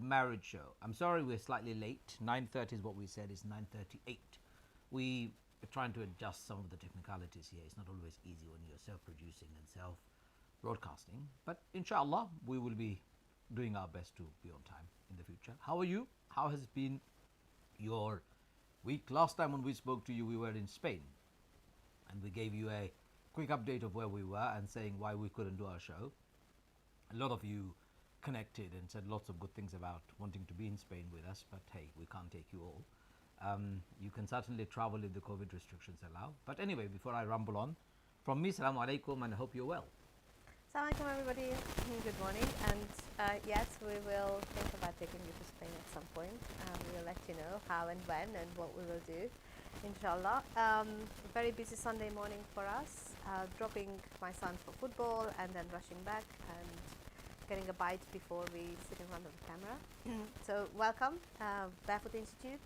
Marriage show. I'm sorry we're slightly late. 9:30 is what we said. It's 9:38. We are trying to adjust some of the technicalities here. It's not always easy when you're self-producing and self-broadcasting. But inshallah, we will be doing our best to be on time in the future. How are you? How has been your week? Last time when we spoke to you, we were in Spain. And we gave you a quick update of where we were and saying why we couldn't do our show. A lot of you connected and said lots of good things about wanting to be in Spain with us, but hey, we can't take you all. You can certainly travel if the COVID restrictions allow. But anyway, before I rumble on, from me, Assalamu alaikum, and I hope you're well. Assalamu alaikum, everybody. Good morning. And yes, we will think about taking you to Spain at some point. We will let you know how and when and what we will do, inshallah. Very busy Sunday morning for us. Dropping my son for football and then rushing back and getting a bite before we sit in front of the camera. So welcome, Barefoot Institute.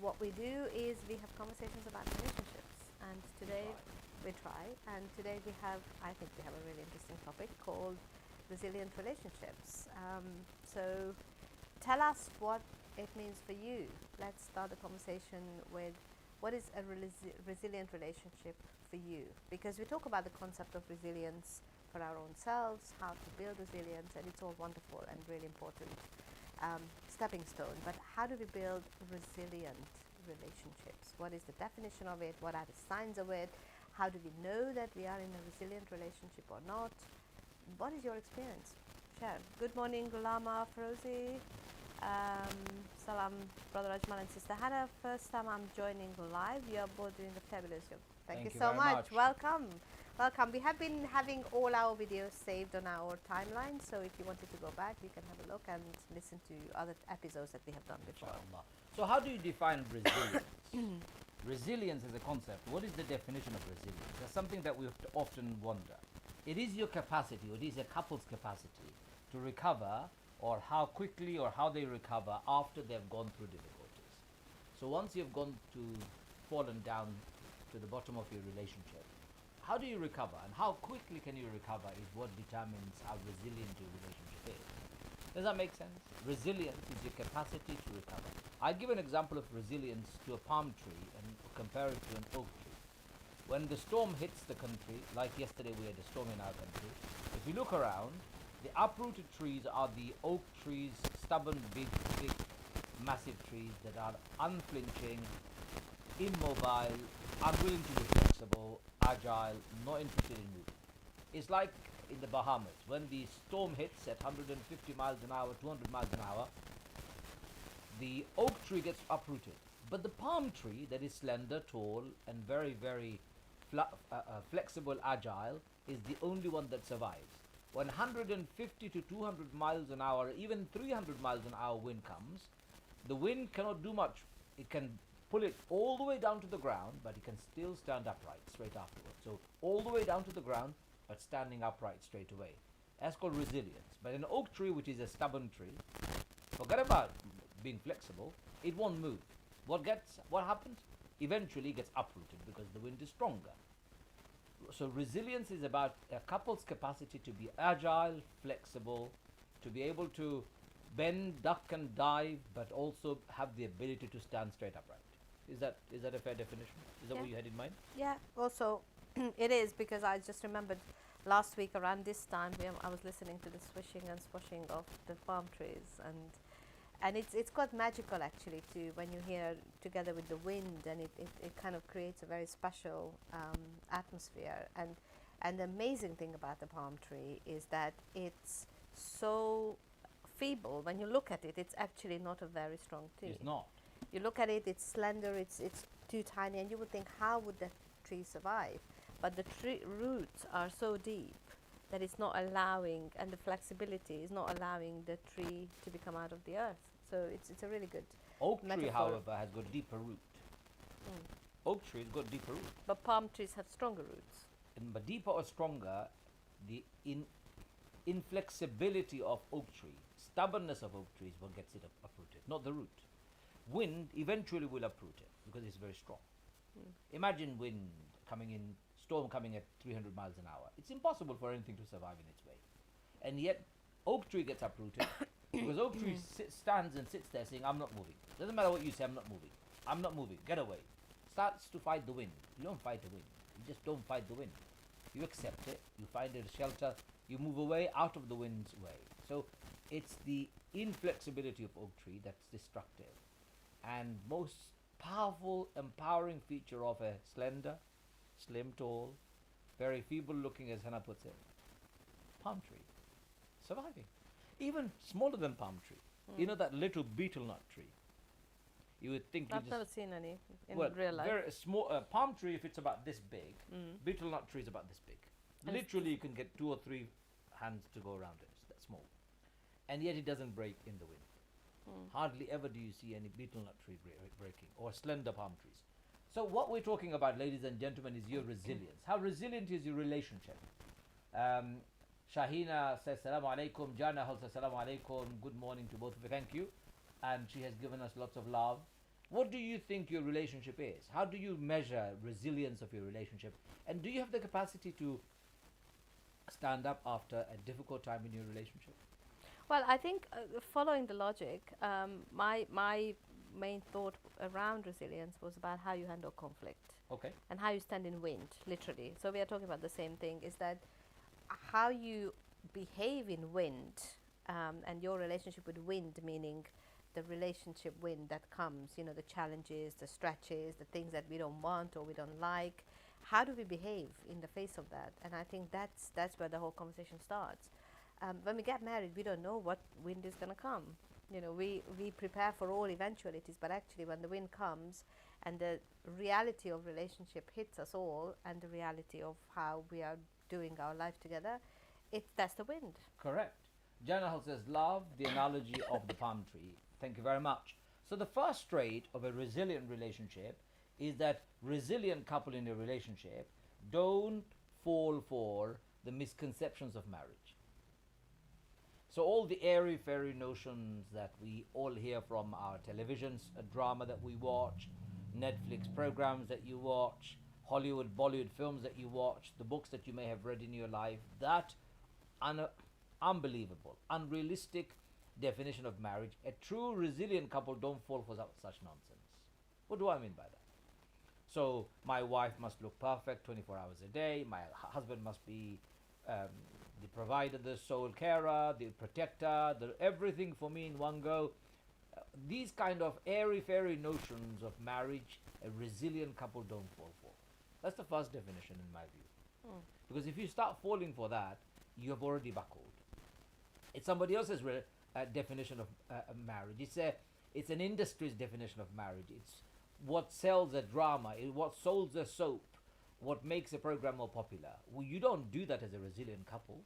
What we do is we have conversations about relationships, and today we try, and today I think we have a really interesting topic called resilient relationships. So tell us what it means for you. Let's start the conversation with what is a resilient relationship for you, because we talk about the concept of resilience for our own selves, how to build resilience, and it's all wonderful and really important stepping stone. But how do we build resilient relationships? What is the definition of it? What are the signs of it? How do we know that we are in a resilient relationship or not? What is your experience? Share. Good morning, Gulama, Ferozi. Salam, Brother Ajmal and Sister Hannah. First time I'm joining live. You are both doing a fabulous job. Thank you so much. Welcome. Welcome. We have been having all our videos saved on our timeline, so if you wanted to go back, you can have a look and listen to other episodes that we have done before. Inshallah. So how do you define resilience? Resilience as a concept, what is the definition of resilience? That's something that we often wonder. It is your capacity, or it is a couple's capacity to recover, or how quickly or how they recover after they've gone through difficulties. So once you've fallen down to the bottom of your relationship, how do you recover, and how quickly can you recover is what determines how resilient your relationship is. Does that make sense? Resilience is your capacity to recover. I give an example of resilience to a palm tree and compare it to an oak tree. When the storm hits the country, like yesterday we had a storm in our country, if you look around, the uprooted trees are the oak trees, stubborn, big, massive trees that are unflinching, immobile, unwilling to be flexible, agile, not interested in moving. It's like in the Bahamas, when the storm hits at 150 miles an hour, 200 miles an hour, the oak tree gets uprooted. But the palm tree that is slender, tall, and very, very flexible, agile, is the only one that survives. When 150 to 200 miles an hour, even 300 miles an hour wind comes, the wind cannot do much. It can pull it all the way down to the ground, but it can still stand upright straight afterwards. So all the way down to the ground, but standing upright straight away. That's called resilience. But an oak tree, which is a stubborn tree, forget about being flexible, it won't move. What happens? Eventually it gets uprooted because the wind is stronger. So resilience is about a couple's capacity to be agile, flexible, to be able to bend, duck and dive, but also have the ability to stand straight upright. Is that a fair definition? Is that what you had in mind? Yeah, also it is, because I just remembered last week around this time I was listening to the swishing and swashing of the palm trees, and it's quite magical actually too when you hear together with the wind, and it kind of creates a very special atmosphere. And the amazing thing about the palm tree is that it's so feeble. When you look at it, it's actually not a very strong tree. It's not. You look at it, it's slender, it's too tiny, and you would think, how would that tree survive? But the tree roots are so deep that it's not allowing, and the flexibility is not allowing the tree to become out of the earth. So it's a really good Oak metaphor. tree, however, has got deeper root. Oak trees got deeper root. But palm trees have stronger roots. But deeper or stronger, the inflexibility of oak tree, stubbornness of oak tree is what gets it uprooted, not the root. Wind eventually will uproot it because it's very strong. Imagine wind coming in, storm coming at 300 miles an hour. It's impossible for anything to survive in its way. And yet, oak tree gets uprooted Because oak tree stands and sits there saying, I'm not moving. Doesn't matter what you say, I'm not moving. I'm not moving. Get away. Starts to fight the wind. You don't fight the wind. You just don't fight the wind. You accept it. You find it a shelter. You move away out of the wind's way. So it's the inflexibility of oak tree that's destructive. And most powerful, empowering feature of a slender, slim, tall, very feeble looking, as Hannah puts it, palm tree. Surviving. Even smaller than palm tree. You know that little beetle nut tree? You would think I've never seen any in well, real life. very small palm tree, if it's about this big, beetle nut tree is about this big. And Literally, you can get 2 or 3 hands to go around it. It's that small, and yet it doesn't break in the wind. Hardly ever do you see any beetle nut tree breaking or slender palm trees. So what we're talking about, ladies and gentlemen, is your resilience. How resilient is your relationship? Shahina says, Salaam alaikum. Jana also says, Salaam alaikum. Good morning to both of you. Thank you. And she has given us lots of love. What do you think your relationship is? How do you measure resilience of your relationship? And do you have the capacity to stand up after a difficult time in your relationship? Well, I think following the logic, my main thought around resilience was about how you handle conflict. Okay. And how you stand in wind, literally. So we are talking about the same thing, is that how you behave in wind, and your relationship with wind, meaning the relationship wind that comes, you know, the challenges, the stretches, the things that we don't want or we don't like. How do we behave in the face of that? And I think that's where the whole conversation starts. When we get married, we don't know what wind is going to come. You know, we prepare for all eventualities, but actually when the wind comes and the reality of relationship hits us all, and the reality of how we are doing our life together, that's the wind. Correct. Janahal says, love the analogy of the palm tree. Thank you very much. So the first trait of a resilient relationship is that resilient couple in a relationship don't fall for the misconceptions of marriage. So all the airy-fairy notions that we all hear from our televisions, a drama that we watch, Netflix programs that you watch, Hollywood, Bollywood films that you watch, the books that you may have read in your life, that unbelievable, unrealistic definition of marriage. A true resilient couple don't fall for such nonsense. What do I mean by that? So my wife must look perfect 24 hours a day, my husband must be the provider, the sole carer, the protector, the everything for me in one go. These kind of airy-fairy notions of marriage, a resilient couple don't fall for. That's the first definition in my view. Because if you start falling for that, you have already buckled. It's somebody else's definition of marriage. It's an industry's definition of marriage. It's what sells a drama, what sells a soap, what makes a program more popular. Well, you don't do that as a resilient couple.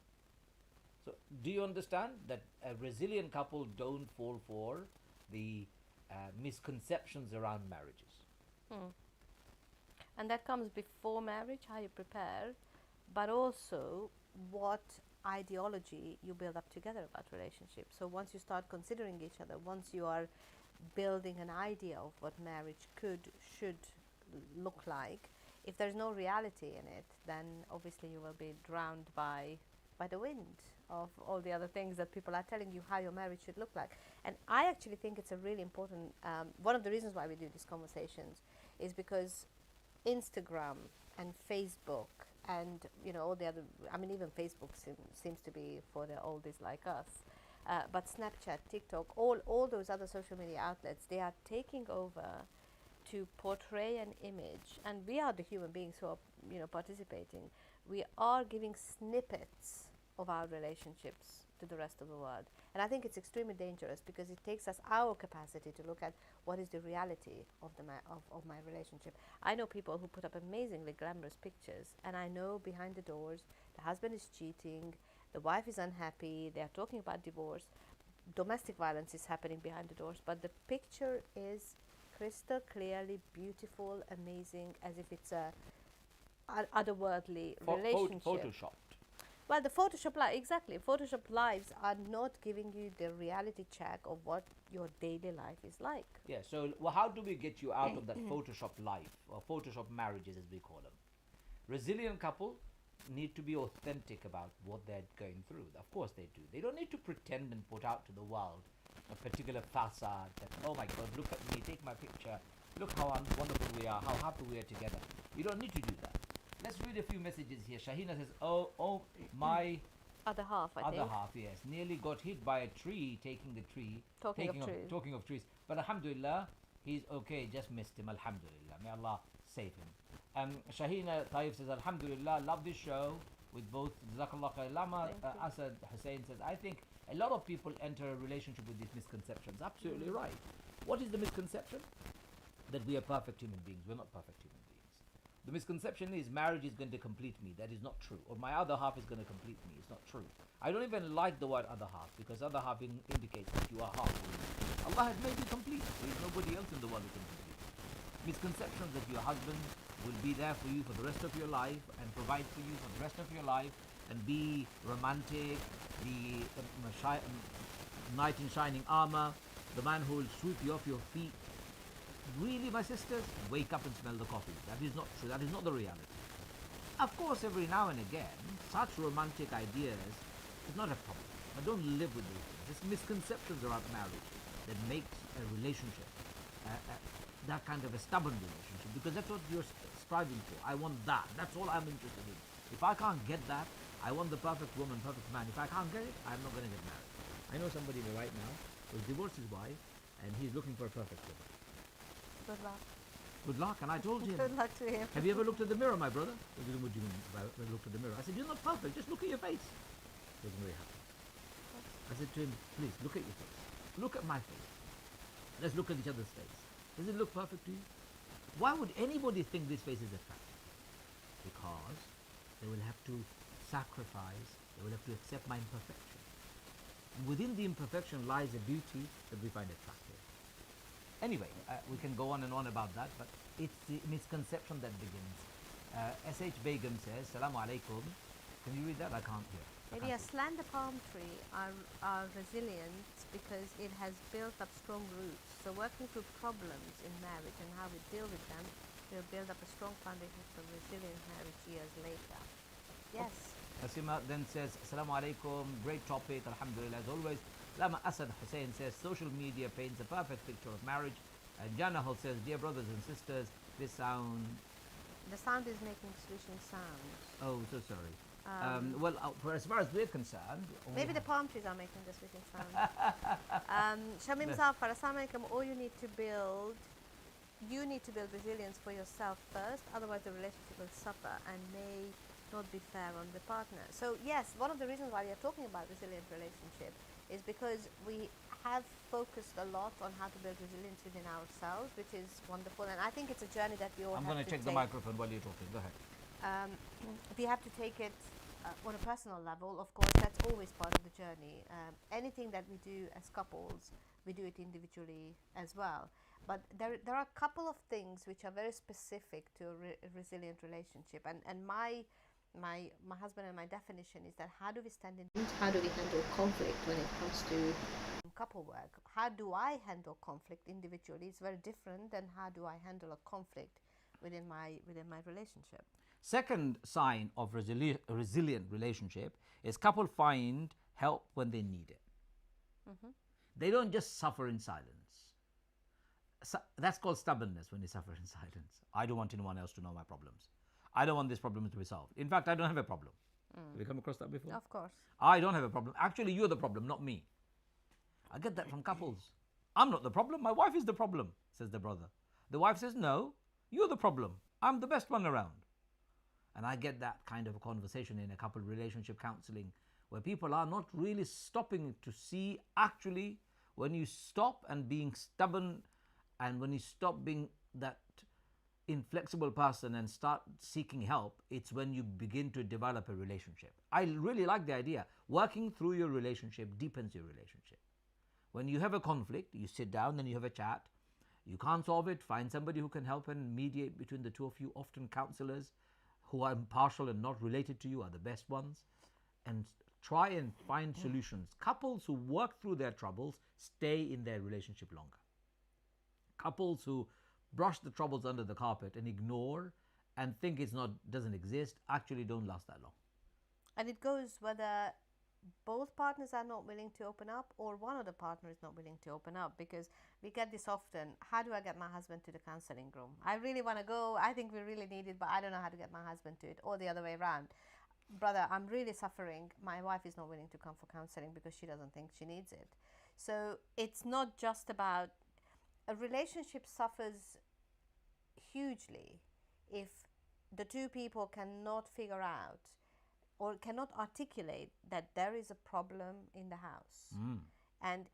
So do you understand that a resilient couple don't fall for the misconceptions around marriages? And that comes before marriage, how you prepare, but also what ideology you build up together about relationships. So once you start considering each other, once you are building an idea of what marriage should look like, if there's no reality in it, then obviously you will be drowned by the wind of all the other things that people are telling you how your marriage should look like. And I actually think it's a really important, one of the reasons why we do these conversations is because Instagram and Facebook and, you know, all the other, I mean, even Facebook seems to be for the oldies like us, but Snapchat, TikTok, all those other social media outlets, they are taking over to portray an image, and we are the human beings who are, you know, participating. We are giving snippets of our relationships to the rest of the world, and I think it's extremely dangerous because it takes us our capacity to look at what is the reality of of my relationship. I know people who put up amazingly glamorous pictures, and I know behind the doors the husband is cheating, the wife is unhappy, they are talking about divorce, domestic violence is happening behind the doors, but the picture is crystal clearly beautiful, amazing, as if it's a otherworldly relationship. Photoshopped. Well, the Photoshop exactly. Photoshop lives are not giving you the reality check of what your daily life is like. Yeah. So how do we get you out of that Photoshop life or Photoshop marriages, as we call them? Resilient couple need to be authentic about what they're going through. Of course they do. They don't need to pretend and put out to the world a particular facade that, oh my God, look at me, take my picture, look how wonderful we are, how happy we are together. You don't need to do that. Let's read a few messages here. Shahina says, oh, my Other half, I other think. half, yes, nearly got hit by a tree taking the tree. Talking of trees. But alhamdulillah, he's okay, just missed him, alhamdulillah. May Allah save him. Shahina Taif says, alhamdulillah, love this show with both Jazakallah Khair. Lama Asad Hussein says, I think a lot of people enter a relationship with these misconceptions. Absolutely right. What is the misconception? That we are perfect human beings. We're not perfect human beings. The misconception is marriage is going to complete me. That is not true. Or my other half is going to complete me. It's not true. I don't even like the word other half, because other half indicates that you are half human. Allah has made you complete. There is nobody else in the world who can complete you. Misconceptions that your husband will be there for you for the rest of your life and provide for you for the rest of your life and be romantic, the knight in shining armor, the man who will sweep you off your feet. Really, my sisters, wake up and smell the coffee. That is not true. That is not the reality. Of course, every now and again, such romantic ideas is not a problem. But don't live with these things. It's misconceptions about marriage that makes a relationship that kind of a stubborn relationship, because that's what you're striving for. I want that. That's all I'm interested in. If I can't get that, I want the perfect woman, perfect man. If I can't get it, I'm not going to get married. I know somebody right now who's divorced his wife, and he's looking for a perfect woman. Good luck. Good luck. And I told him, Good luck to him. have you ever looked at the mirror, my brother? What do you mean, I looked at the mirror? I said, you're not perfect. Just look at your face. He wasn't very happy. I said to him, please, look at your face. Look at my face. Let's look at each other's face. Does it look perfect to you? Why would anybody think this face is attractive? Because they will have to sacrifice, they will have to accept my imperfection. And within the imperfection lies a beauty that we find attractive. Anyway, we can go on and on about that, but it's the misconception that begins. S.H. Begum says, Salamu alaikum. Can you read that? I can't hear. Maybe a slender palm tree are resilient because it has built up strong roots. So working through problems in marriage and how we deal with them will build up a strong foundation for resilient marriage years later. Yes. Asima then says, Assalamu alaikum, great topic, alhamdulillah, as always. Lama Asad Hussein says, social media paints a perfect picture of marriage. And Janahal says, dear brothers and sisters, this sound... The sound is making swishing sounds. Oh, so sorry. Well, for as far as we're concerned... Maybe the palm trees are making the swishing sound. Shamim Zafar, Assalamu alaikum, all you need to build resilience for yourself first, otherwise the relationship will suffer and may not be fair on the partner. So yes, one of the reasons why we are talking about resilient relationship is because we have focused a lot on how to build resilience within ourselves, which is wonderful, and I think it's a journey that we all have to take. I'm going to check the microphone while you're talking. Go ahead. We have to take it on a personal level. Of course, that's always part of the journey. Anything that we do as couples, we do it individually as well. But there are a couple of things which are very specific to a resilient relationship, and my husband and my definition is that how do we stand in, how do we handle conflict when it comes to couple work? How do I handle conflict individually? It's very different than how do I handle a conflict within my relationship. Second sign of resilient relationship is couple find help when they need it. Mm-hmm. They don't just suffer in silence. That's called stubbornness, when they suffer in silence. I don't want anyone else to know my problems. I don't want this problem to be solved. In fact, I don't have a problem. Have you come across that before? Of course. I don't have a problem. Actually, you're the problem, not me. I get that from couples. I'm not the problem. My wife is the problem, says the brother. The wife says, no, you're the problem. I'm the best one around. And I get that kind of a conversation in a couple relationship counseling where people are not really stopping to see, actually, when you stop and being stubborn and when you stop being that inflexible person and start seeking help, it's when you begin to develop a relationship. I really like the idea. Working through your relationship deepens your relationship. When you have a conflict, you sit down and you have a chat. You can't solve it, find somebody who can help and mediate between the two of you. Often counselors who are impartial and not related to you are the best ones. And try and find solutions. Couples who work through their troubles stay in their relationship longer. Couples who brush the troubles under the carpet and ignore and think doesn't exist actually don't last that long. And it goes whether both partners are not willing to open up or one of the partners is not willing to open up, because we get this often: how do I get my husband to the counseling room? I really want to go, I think we really need it, but I don't know how to get my husband to it. Or the other way around: brother, I'm really suffering, my wife is not willing to come for counseling because she doesn't think she needs it. So it's not just about, a relationship suffers hugely if the two people cannot figure out or cannot articulate that there is a problem in the house. And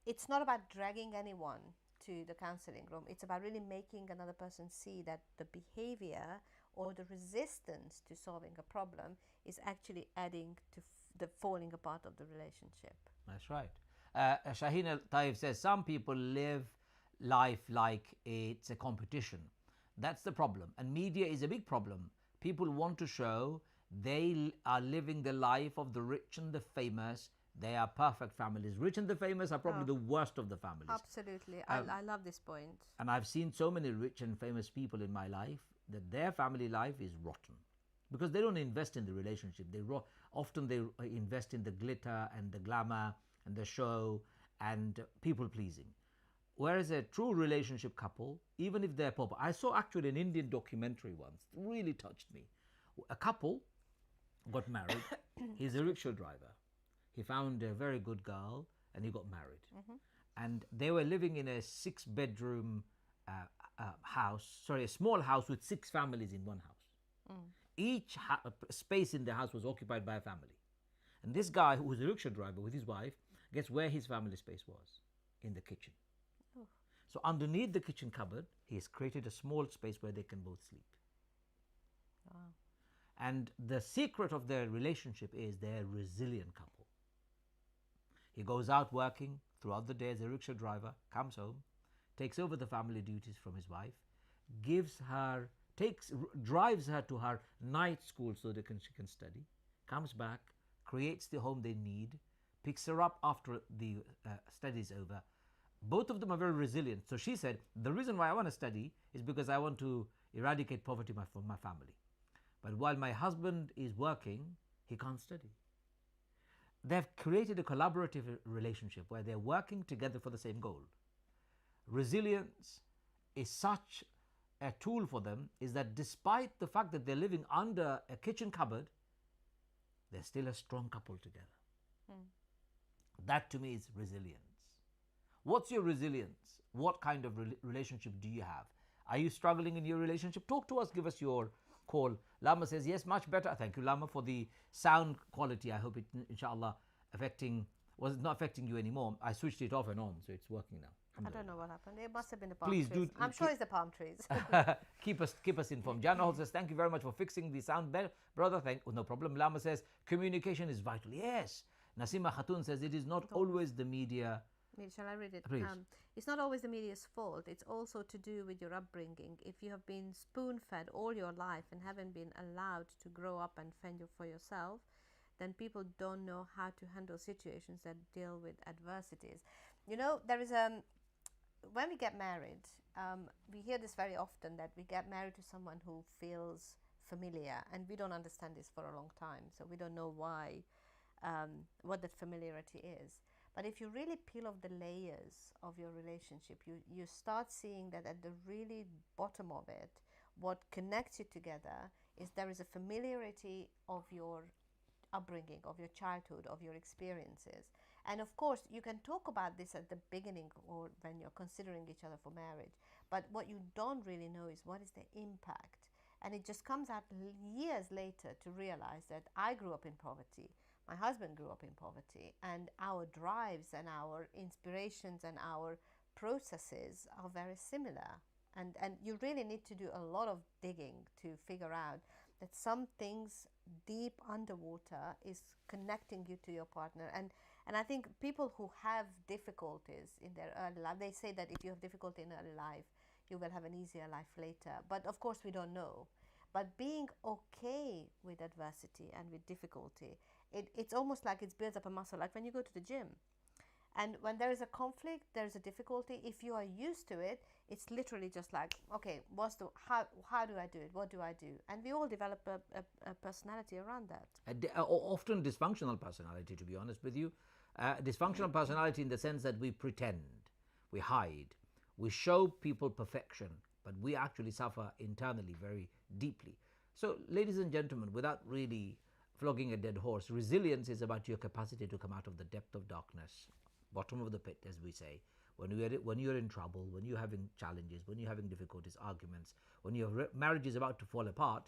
it's not about dragging anyone to the counseling room. It's about really making another person see that the behavior or the resistance to solving a problem is actually adding to the falling apart of the relationship. That's right. Shaheen Al-Taif says some people live life like it's a competition. That's the problem. And media is a big problem. People want to show they are living the life of the rich and the famous. They are perfect families. Rich and the famous are probably the worst of the families. Absolutely. I love this point. And I've seen so many rich and famous people in my life that their family life is rotten because they don't invest in the relationship. Often they invest in the glitter and the glamour and the show and people pleasing. Whereas a true relationship couple, even if they're poor, I saw actually an Indian documentary once, it really touched me. A couple got married. He's a rickshaw driver. He found a very good girl and he got married. And they were living in a 6-bedroom a small house with 6 families in one house. Each space in the house was occupied by a family. And this guy, who was a rickshaw driver with his wife, guess where his family space was? In the kitchen. So underneath the kitchen cupboard, he has created a small space where they can both sleep. Wow. And the secret of their relationship is they're a resilient couple. He goes out working throughout the day as a rickshaw driver, comes home, takes over the family duties from his wife, drives her to her night school so she can study, comes back, creates the home they need, picks her up after the studies over. Both of them are very resilient. So she said, the reason why I want to study is because I want to eradicate poverty from my family. But while my husband is working, he can't study. They've created a collaborative relationship where they're working together for the same goal. Resilience is such a tool for them, is that despite the fact that they're living under a kitchen cupboard, they're still a strong couple together. That to me is resilience. What's your resilience? What kind of relationship do you have? Are you struggling in your relationship? Talk to us, give us your call. Lama says, yes, much better. Thank you, Lama, for the sound quality. I hope it, inshallah, was not affecting you anymore. I switched it off and on, so it's working now. I don't know what happened. It must have been the palm Please trees. I'm sure it's the palm trees. keep us informed. Jana says, thank you very much for fixing the sound bell. Brother, no problem. Lama says, communication is vital. Yes. Nasima Khatun says, it is not always the media. Shall I read it? Please. It's not always the media's fault. It's also to do with your upbringing. If you have been spoon-fed all your life and haven't been allowed to grow up and fend for yourself, then people don't know how to handle situations that deal with adversities. You know, there is when we get married, we hear this very often, that we get married to someone who feels familiar, and we don't understand this for a long time, so we don't know why, what that familiarity is. But if you really peel off the layers of your relationship, you start seeing that at the really bottom of it, what connects you together is there is a familiarity of your upbringing, of your childhood, of your experiences. And of course, you can talk about this at the beginning or when you're considering each other for marriage. But what you don't really know is what is the impact. And it just comes out years later to realize that I grew up in poverty. My husband grew up in poverty, and our drives and our inspirations and our processes are very similar. And you really need to do a lot of digging to figure out that some things deep underwater is connecting you to your partner. And I think people who have difficulties in their early life, they say that if you have difficulty in early life, you will have an easier life later. But of course we don't know. But being okay with adversity and with difficulty, it's almost like it builds up a muscle. Like when you go to the gym, And when there is a conflict, there is a difficulty. If you are used to it, it's literally just like, okay, how do I do it? What do I do? And we all develop a personality around that. Often dysfunctional personality, to be honest with you. Dysfunctional personality in the sense that we pretend, we hide, we show people perfection, but we actually suffer internally very deeply. So, ladies and gentlemen, without really flogging a dead horse, resilience is about your capacity to come out of the depth of darkness, bottom of the pit, as we say. When you're in trouble, when you're having challenges, when you're having difficulties, arguments, when your marriage is about to fall apart,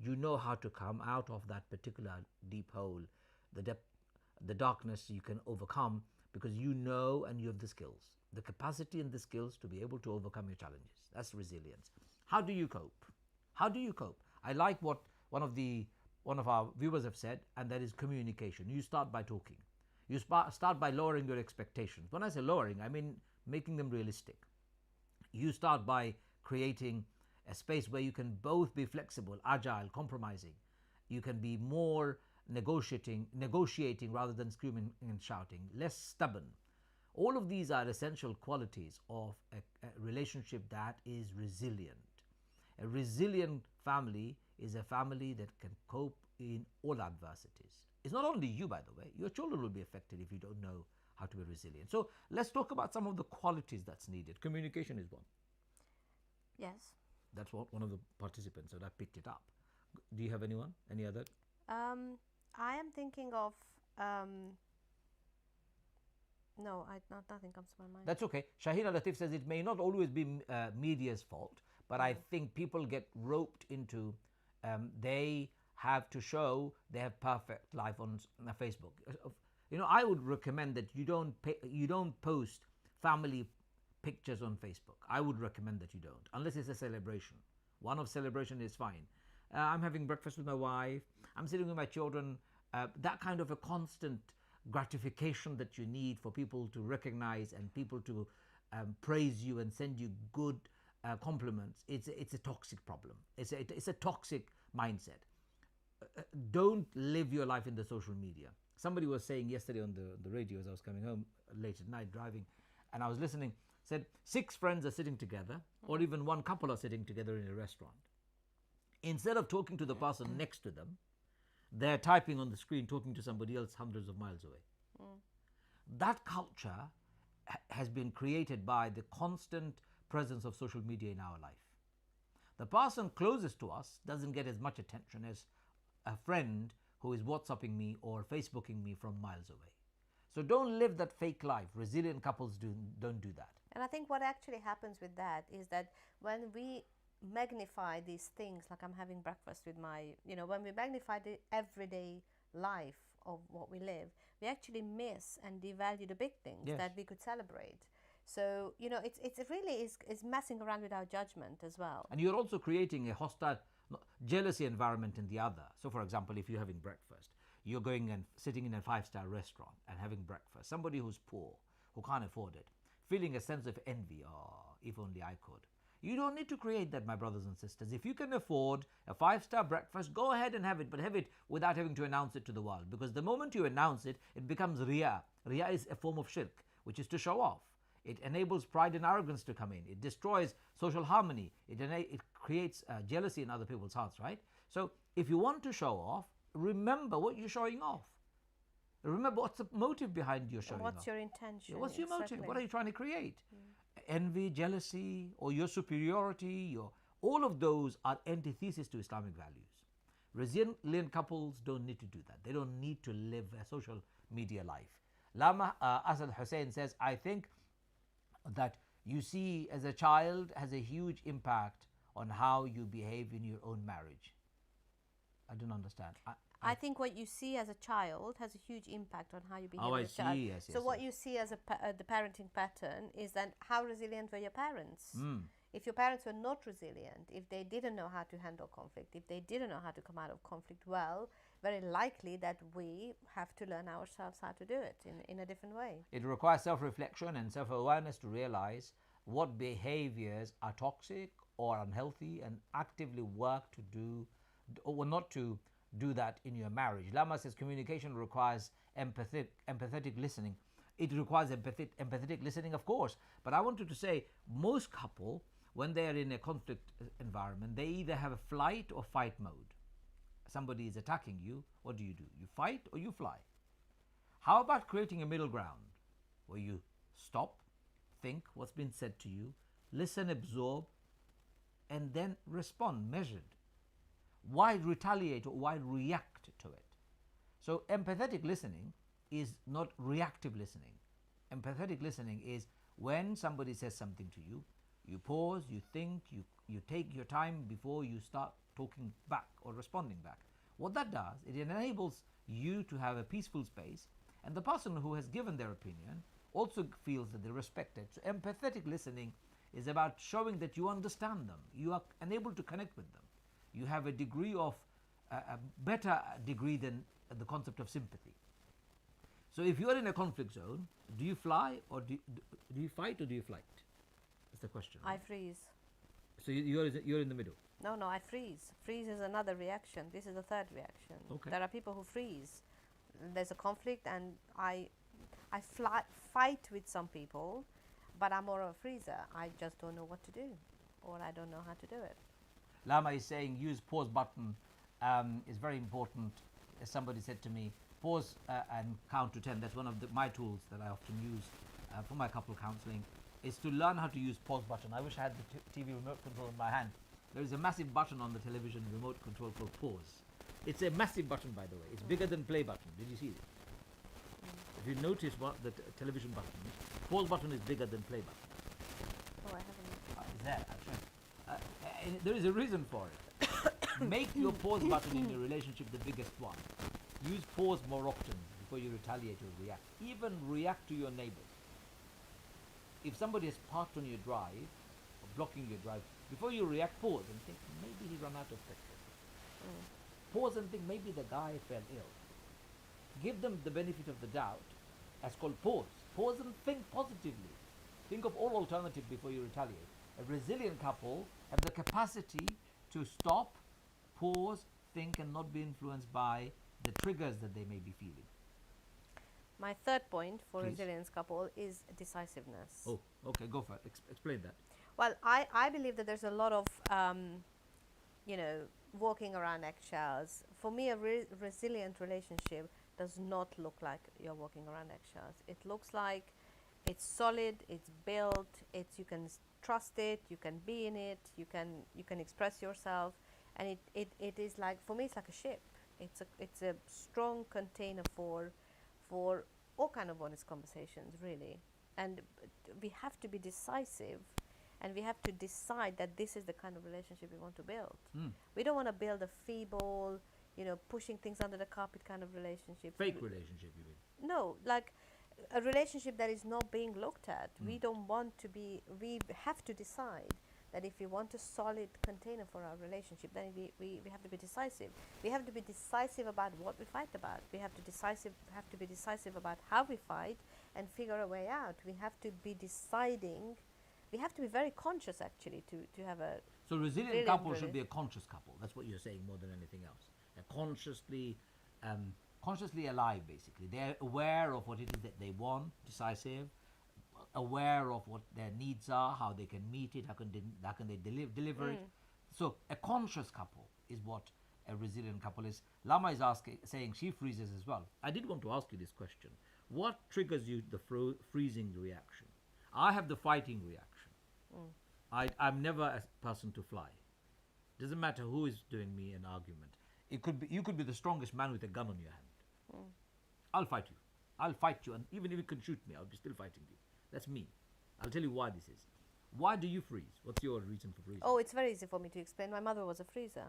you know how to come out of that particular deep hole, the depth, the darkness you can overcome, because you know and you have the skills, the capacity and the skills to be able to overcome your challenges. That's resilience. How do you cope? How do you cope? I like what one of our viewers have said, and that is communication. You start by talking. You start by lowering your expectations. When I say lowering, I mean making them realistic. You start by creating a space where you can both be flexible, agile, compromising. You can be more negotiating rather than screaming and shouting, less stubborn. All of these are essential qualities of a relationship that is resilient. A resilient family is a family that can cope in all adversities. It's not only you, by the way. Your children will be affected if you don't know how to be resilient. So let's talk about some of the qualities that's needed. Communication is one. Yes. That's what one of the participants said. I picked it up. Do you have anyone? Any other? I am thinking of nothing comes to my mind. That's okay. Shahina Latif says it may not always be media's fault, but I think people get roped into they have to show they have perfect life on Facebook. I would recommend that you don't post family pictures on Facebook. I would recommend that you don't, unless it's a celebration. One of celebration is fine. I'm having breakfast with my wife. I'm sitting with my children. That kind of a constant gratification that you need for people to recognize and people to praise you and send you good compliments. It's a toxic problem. It's a toxic mindset. Don't live your life in the social media. Somebody was saying yesterday on the radio as I was coming home late at night driving, and I was listening, said 6 friends are sitting together, or even one couple are sitting together in a restaurant. Instead of talking to the person next to them, they're typing on the screen, talking to somebody else hundreds of miles away. That culture has been created by the constant presence of social media in our life. The person closest to us doesn't get as much attention as a friend who is WhatsApping me or Facebooking me from miles away. So don't live that fake life. Resilient couples don't do that. And I think what actually happens with that is that when we magnify these things, like I'm having breakfast with when we magnify the everyday life of what we live, we actually miss and devalue the big things that we could celebrate. So, it really is messing around with our judgment as well. And you're also creating a hostile, jealousy environment in the other. So, for example, if you're having breakfast, you're going and sitting in a 5-star restaurant and having breakfast. Somebody who's poor, who can't afford it, feeling a sense of envy, if only I could. You don't need to create that, my brothers and sisters. If you can afford a 5-star breakfast, go ahead and have it, but have it without having to announce it to the world. Because the moment you announce it, it becomes riya. Riya is a form of shirk, which is to show off. It enables pride and arrogance to come in. It destroys social harmony. It creates jealousy in other people's hearts, right? So if you want to show off, remember what you're showing off. Remember what's the motive behind your showing off. What's your intention? What's your motive? What are you trying to create? Envy, jealousy, or your superiority, all of those are antithesis to Islamic values. Resilient couples don't need to do that. They don't need to live a social media life. Lama Asad Hussein says, I think that you see as a child has a huge impact on how you behave in your own marriage. I don't understand. I think what you see as a child has a huge impact on how you behave as a child. Yes, so what you see as the parenting pattern is then how resilient were your parents? If your parents were not resilient, if they didn't know how to handle conflict, if they didn't know how to come out of conflict well, very likely that we have to learn ourselves how to do it in a different way. It requires self-reflection and self-awareness to realize what behaviors are toxic or unhealthy and actively work to do or not to do that in your marriage. Lama says communication requires empathetic listening. It requires empathetic listening, of course. But I wanted to say, most couple, when they are in a conflict environment, they either have a flight or fight mode. Somebody is attacking you, what do? You fight or you fly? How about creating a middle ground where you stop, think what's been said to you, listen, absorb, and then respond measured? Why retaliate or why react to it? So empathetic listening is not reactive listening. Empathetic listening is when somebody says something to you, you pause, you think, you take your time before you start talking back or responding back. What that does, it enables you to have a peaceful space, and the person who has given their opinion also feels that they're respected. So empathetic listening is about showing that you understand them, you are unable to connect with them. You have a degree of, a better degree than the concept of sympathy. So if you are in a conflict zone, do you fly or do you fight or do you flight? That's the question. I freeze. So you're in the middle. No, I freeze. Freeze is another reaction. This is the third reaction. Okay. There are people who freeze. There's a conflict, and I fight with some people, but I'm more of a freezer. I just don't know what to do, or I don't know how to do it. Lama is saying use pause button is very important. As somebody said to me, pause and count to 10. That's one of my tools that I often use for my couple counseling, is to learn how to use pause button. I wish I had the TV remote control in my hand. There is a massive button on the television remote control called pause. It's a massive button, by the way. It's bigger than play button. Did you see it? If you notice what the television button, pause button is bigger than play button. Oh, I haven't. Is there? I'll show you. And there is a reason for it. Make your pause button in your relationship the biggest one. Use pause more often before you retaliate or react. Even react to your neighbors. If somebody has parked on your drive or blocking your drive, before you react, pause and think maybe he ran out of petrol. Pause and think maybe the guy fell ill. Give them the benefit of the doubt. That's called pause. Pause and think positively. Think of all alternatives before you retaliate. A resilient couple have the capacity to stop, pause, think, and not be influenced by the triggers that they may be feeling. My third point for Please. resilience couple is decisiveness. Oh, okay, go for it. Explain that. Well, I believe that there's a lot of, walking around eggshells. For me, a resilient relationship does not look like you're walking around eggshells. It looks like it's solid, it's built, you can trust it, you can be in it, you can express yourself, and it is like, for me, it's like a ship. It's a strong container for all kind of honest conversations, really. And we have to be decisive, and we have to decide that this is the kind of relationship we want to build. We don't want to build a feeble, pushing things under the carpet kind of relationship. Fake relationship, you mean? No, like a relationship that is not being looked at. We don't want to be, we have to decide that if we want a solid container for our relationship, then we have to be decisive. We have to be decisive about what we fight about. We have to be decisive about how we fight and figure a way out. We have to be deciding. We have to be very conscious, actually, to have a. So resilient couple should be a conscious couple. That's what you're saying more than anything else. They're consciously alive, basically. They're aware of what it is that they want, decisive, aware of what their needs are, how they can meet it, how can they deliver it. So a conscious couple is what a resilient couple is. Lama is saying she freezes as well. I did want to ask you this question. What triggers you the freezing reaction? I have the fighting reaction. I'm never a person to fly. Doesn't matter who is doing me an argument. You could be the strongest man with a gun on your hand. I'll fight you. I'll fight you, and even if you can shoot me, I'll be still fighting you. That's me. I'll tell you why this is. Why do you freeze? What's your reason for freezing? Oh, it's very easy for me to explain. My mother was a freezer.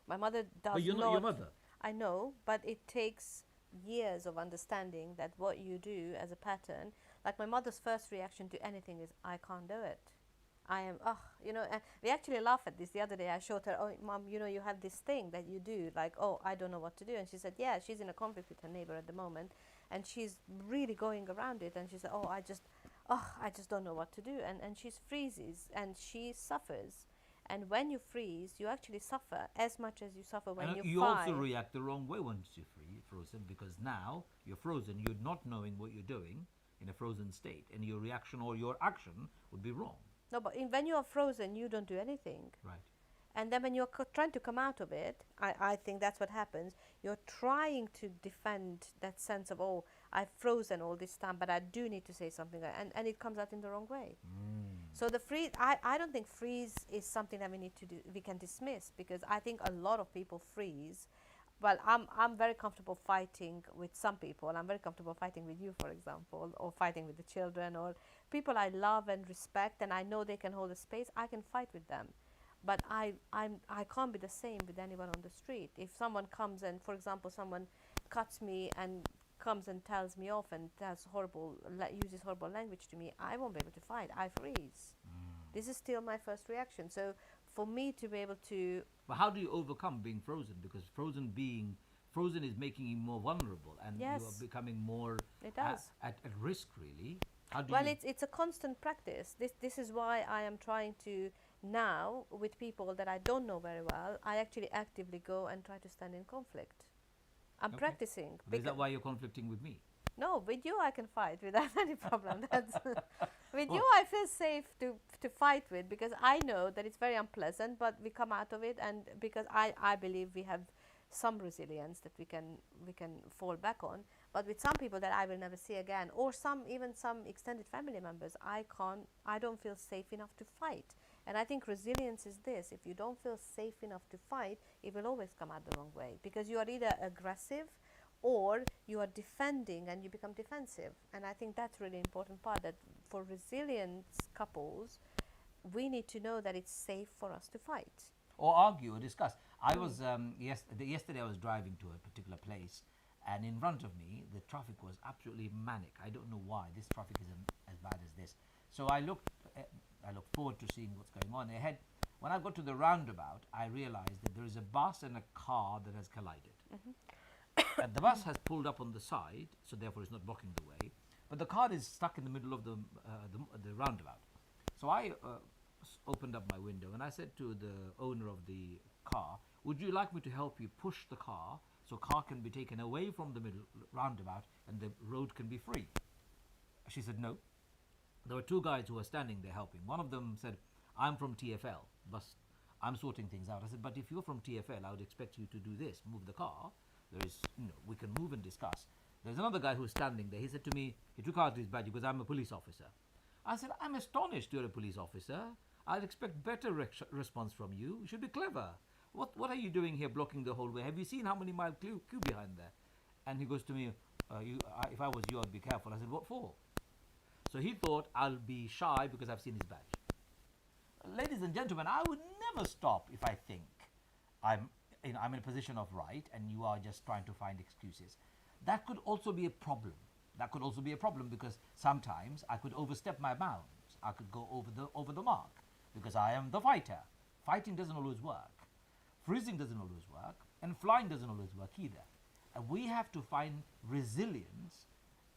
My mother does But you're not your mother. I know, but it takes years of understanding that what you do as a pattern, like my mother's first reaction to anything is, I can't do it. I am, and we actually laugh at this. The other day I showed her, oh, Mom, you have this thing that you do, like, oh, I don't know what to do. And she said, yeah, she's in a conflict with her neighbor at the moment, and she's really going around it. And she said, I just don't know what to do. And she freezes, and she suffers. And when you freeze, you actually suffer as much as you suffer when you fight. Also react the wrong way once you're frozen, because now you're frozen, you're not knowing what you're doing, in a frozen state, and your reaction or your action would be wrong. No, but when you are frozen, you don't do anything. Right. And then when you're trying to come out of it, I think that's what happens. You're trying to defend that sense of, oh, I've frozen all this time, but I do need to say something. And it comes out in the wrong way. So the freeze, I don't think freeze is something that we can dismiss, because I think a lot of people freeze. Well, I'm very comfortable fighting with some people. I'm very comfortable fighting with you, for example, or fighting with the children, or people I love and respect, and I know they can hold a space. I can fight with them. But I can't be the same with anyone on the street. If someone comes and, for example, someone cuts me and comes and tells me off and uses horrible language to me, I won't be able to fight. I freeze. This is still my first reaction. So for me to be able to... But how do you overcome being frozen? Because frozen is making you more vulnerable, and Yes. you are becoming more It does. at risk, really. How do Well, you... it's a constant practice. This is why I am trying to now, with people that I don't know very well, I actually actively go and try to stand in conflict. I'm Okay. practicing. But is that why you're conflicting with me? No, with you I can fight without any problem. That's with you Well- I feel safe to fight with, because I know that it's very unpleasant, but we come out of it, and because I believe we have some resilience that we can fall back on. But with some people that I will never see again, or even some extended family members, I don't feel safe enough to fight. And I think resilience is this: if you don't feel safe enough to fight, it will always come out the wrong way, because you are either aggressive or you are defending and you become defensive. And I think that's really important part, that for resilient couples, we need to know that it's safe for us to fight. Or argue or discuss. I was yesterday I was driving to a particular place, and in front of me the traffic was absolutely manic. I don't know why this traffic isn't as bad as this. So I looked forward to seeing what's going on ahead. When I got to the roundabout, I realized that there is a bus and a car that has collided. And the bus has pulled up on the side, so therefore it's not blocking the way, but the car is stuck in the middle of the roundabout. So I opened up my window and I said to the owner of the car, would you like me to help you push the car so car can be taken away from the middle roundabout and the road can be free? She said no. There were two guys who were standing there helping. One of them said, I'm from TfL, but I'm sorting things out. I said, but if you're from TfL, I would expect you to do this, move the car. There is, we can move and discuss. There's another guy who's standing there. He said to me, he took out his badge because I'm a police officer. I said, I'm astonished you're a police officer. I'd expect better response from you. You should be clever. What are you doing here blocking the whole way? Have you seen how many mile queue behind there? And he goes to me, if I was you, I'd be careful. I said, what for? So he thought I'll be shy because I've seen his badge. Ladies and gentlemen, I would never stop if I think I'm in a position of right and you are just trying to find excuses. That could also be a problem. That could also be a problem because sometimes I could overstep my bounds. I could go over the mark because I am the fighter. Fighting doesn't always work. Freezing doesn't always work. And flying doesn't always work either. And we have to find resilience.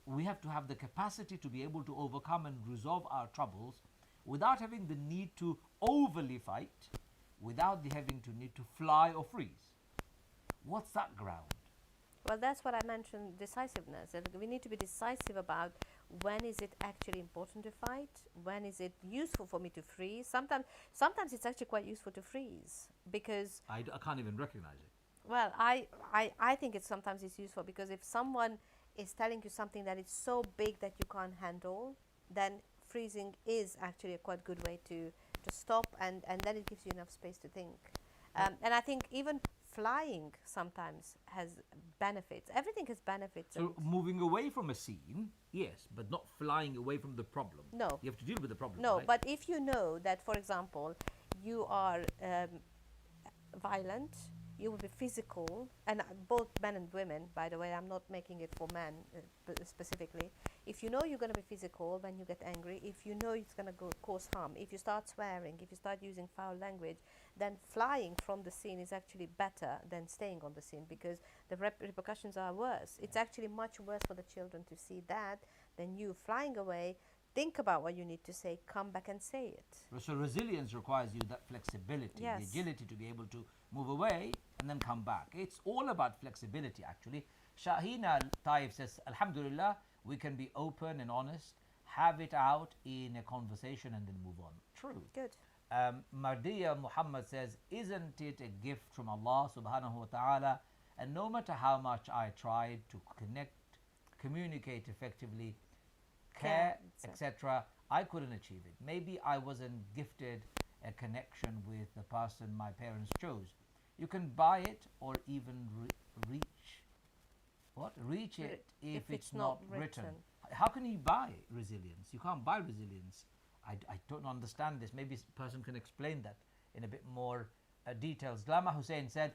We have to have the capacity to be able to overcome and resolve our troubles without having the need to overly fight, without the having to need to fly or freeze. What's that ground? Well, that's what I mentioned, decisiveness. That we need to be decisive about when is it actually important to fight, when is it useful for me to freeze. Sometimes it's actually quite useful to freeze, because I can't even recognize it. well, I think sometimes it's useful, because if someone is telling you something that is so big that you can't handle, then freezing is actually a quite good way to stop, and then it gives you enough space to think. And I think even flying sometimes has benefits. Everything has benefits. So moving away from a scene, yes, but not flying away from the problem. No. You have to deal with the problem. No, right? but if you know that, for example, you are violent, you will be physical, and both men and women, by the way, I'm not making it for men specifically. If you know you're going to be physical when you get angry, if you know it's going to cause harm, if you start swearing, if you start using foul language, then flying from the scene is actually better than staying on the scene, because the repercussions are worse. It's actually much worse for the children to see that than you flying away. Think about what you need to say, come back and say it. So resilience requires you that flexibility, Yes. the agility to be able to move away and then come back. It's all about flexibility, actually. Shahina Taif says, Alhamdulillah, We can be open and honest, have it out in a conversation, and then move on. True. Good. Mardiya Muhammad says, isn't it a gift from Allah subhanahu wa ta'ala? And no matter how much I tried to connect, communicate effectively, care, etc., I couldn't achieve it. Maybe I wasn't gifted a connection with the person my parents chose. You can buy it or even reach it if it's not written. How can you buy resilience? You can't buy resilience. I don't understand this. Maybe a person can explain that in a bit more details. Lama Hussein said,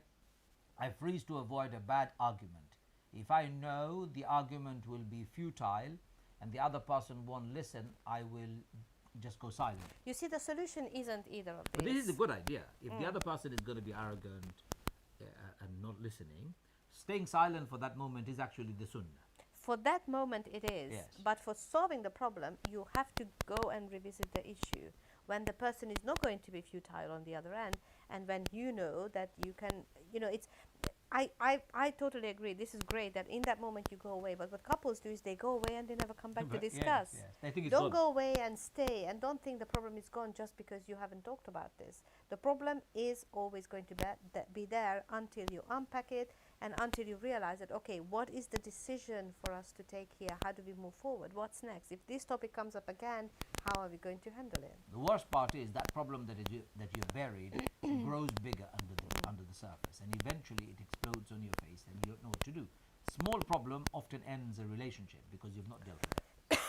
I freeze to avoid a bad argument. If I know the argument will be futile and the other person won't listen, I will just go silent. You see, the solution isn't either of these. But this is a good idea. If the other person is going to be arrogant and not listening, staying silent for that moment is actually the sunnah. For that moment it is, Yes. but for solving the problem, you have to go and revisit the issue when the person is not going to be futile on the other end, and when you know that you can, it's, I totally agree. This is great that in that moment you go away, but what couples do is they go away and they never come back to discuss. Yes. They think it's Don't gone. go away and stay, and don't think the problem is gone just because you haven't talked about this. The problem is always going to be there until you unpack it and until you realize that, okay, what is the decision for us to take here? How do we move forward? What's next? If this topic comes up again, how are we going to handle it? The worst part is that problem that you're buried grows bigger under the surface, and eventually it explodes on your face, and you don't know what to do. Small problem often ends a relationship because you've not dealt with it.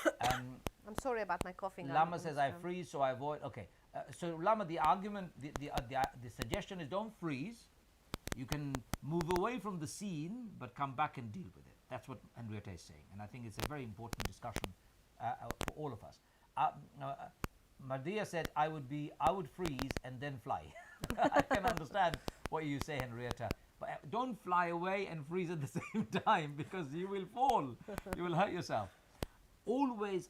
I'm sorry about my coughing. Lama says, I freeze so I avoid. Okay, so Lama, the argument, the suggestion is don't freeze. You can move away from the scene, but come back and deal with it. That's what Henrietta is saying, and I think it's a very important discussion for all of us. Mardia said, I would freeze and then fly. I can understand what you say, Henrietta, but don't fly away and freeze at the same time, because you will fall. You will hurt yourself. Always,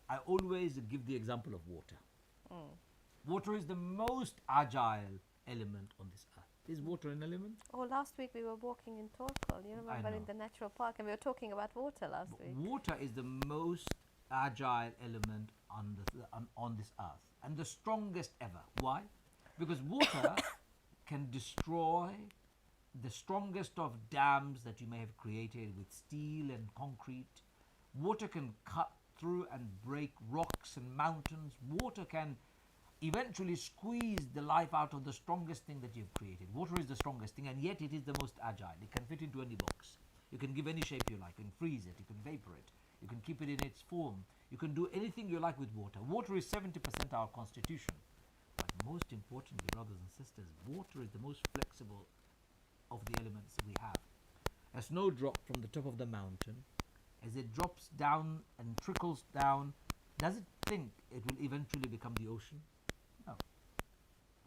I always give the example of water. Water is the most agile element on this earth. Is water an element? Oh, last week we were walking in Torquil, you remember, in the natural park, and we were talking about water last week. Water is the most agile element on this earth, and the strongest ever. Why? Because water can destroy the strongest of dams that you may have created with steel and concrete. Water can cut through and break rocks and mountains. Water can eventually squeeze the life out of the strongest thing that you've created. Water is the strongest thing, and yet it is the most agile. It can fit into any box. You can give any shape you like. You can freeze it. You can vapor it. You can keep it in its form. You can do anything you like with water. Water is 70% our constitution. But most importantly, brothers and sisters, water is the most flexible of the elements we have. A snowdrop from the top of the mountain, as it drops down and trickles down, does it think it will eventually become the ocean? No.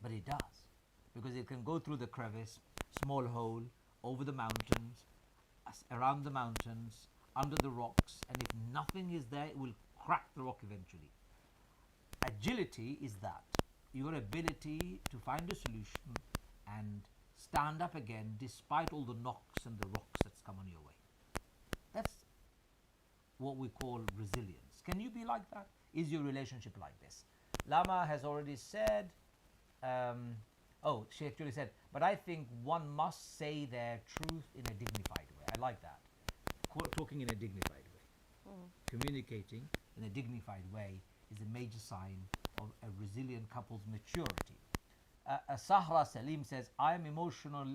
But it does, because it can go through the crevice, small hole, over the mountains, around the mountains, under the rocks, and if nothing is there, it will crack the rock eventually. Agility is that. Your ability to find a solution and stand up again despite all the knocks and the rocks that's come on your way. That's what we call resilience. Can you be like that? Is your relationship like this? Lama has already said, she actually said, but I think one must say their truth in a dignified way. I like that. Talking in a dignified way. Communicating in a dignified way is a major sign of a resilient couple's maturity. Sahra Salim says, I am emotional.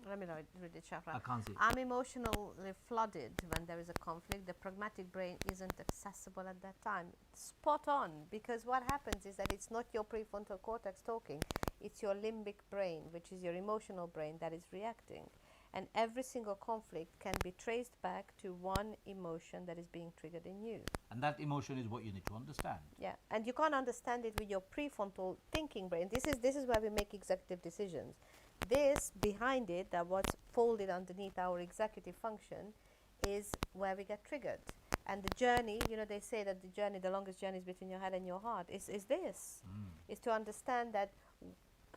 Let me read it, Shafra. I can't see it. I'm emotionally flooded when there is a conflict. The pragmatic brain isn't accessible at that time. Spot on, because what happens is that it's not your prefrontal cortex talking, it's your limbic brain, which is your emotional brain, that is reacting. And every single conflict can be traced back to one emotion that is being triggered in you. And that emotion is what you need to understand. Yeah, and you can't understand it with your prefrontal thinking brain. This is where we make executive decisions. This, behind it, that what's folded underneath our executive function, is where we get triggered. And the journey, they say that the longest journey is between your head and your heart, is this. Is to understand that,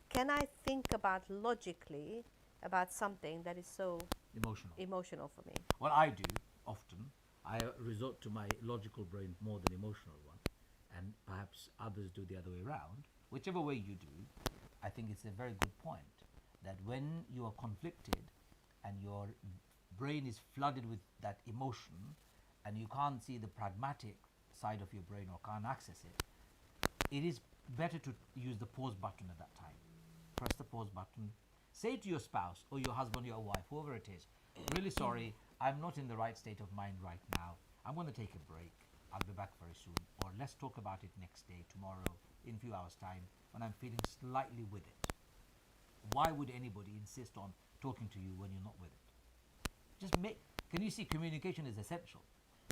can I think about logically about something that is so Emotional. emotional for me? What I do often, I resort to my logical brain more than emotional one, and perhaps others do the other way around. Whichever way you do, I think it's a very good point that when you are conflicted and your brain is flooded with that emotion and you can't see the pragmatic side of your brain or can't access it, it is better to use the pause button at that time. Press the pause button. Say to your spouse or your husband or your wife, whoever it is, really sorry, I'm not in the right state of mind right now. I'm going to take a break. I'll be back very soon. Or let's talk about it next day, tomorrow, in a few hours' time, when I'm feeling slightly with it. Why would anybody insist on talking to you when you're not with it? Just make, can you see communication is essential?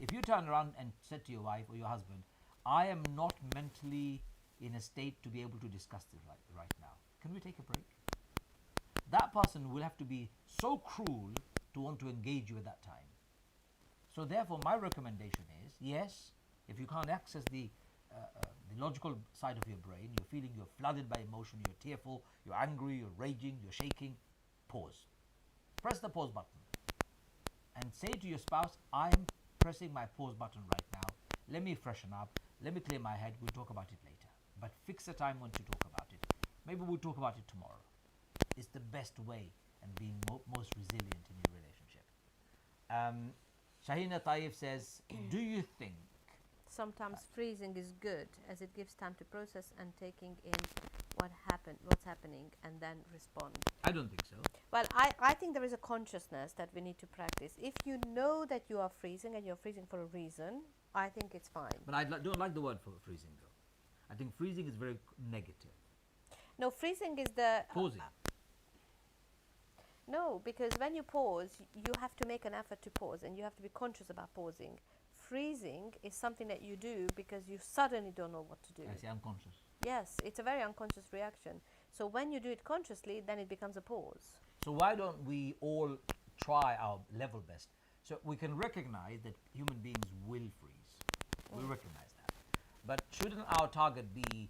If you turn around and said to your wife or your husband, I am not mentally in a state to be able to discuss this right now. Can we take a break? That person will have to be so cruel to want to engage you at that time. So therefore, my recommendation is, yes, if you can't access the logical side of your brain, you're feeling you're flooded by emotion, you're tearful, you're angry, you're raging, you're shaking, pause. Press the pause button and say to your spouse, I'm pressing my pause button right now. Let me freshen up. Let me clear my head. We'll talk about it later. But fix a time when to talk about it. Maybe we'll talk about it tomorrow. It's the best way and being most resilient in your relationship. Shahina Taif says, do you think Sometimes freezing is good as it gives time to process and taking in what's happening, and then respond. I don't think so. Well, I think there is a consciousness that we need to practice. If you know that you are freezing and you're freezing for a reason, I think it's fine. But I don't like the word for freezing though. I think freezing is very negative. No, freezing is the Pausing. No, because when you pause, you have to make an effort to pause and you have to be conscious about pausing. Freezing is something that you do because you suddenly don't know what to do. I say unconscious. Yes, it's a very unconscious reaction. So when you do it consciously, then it becomes a pause. So why don't we all try our level best? So we can recognize that human beings will freeze. We recognize that. But shouldn't our target be,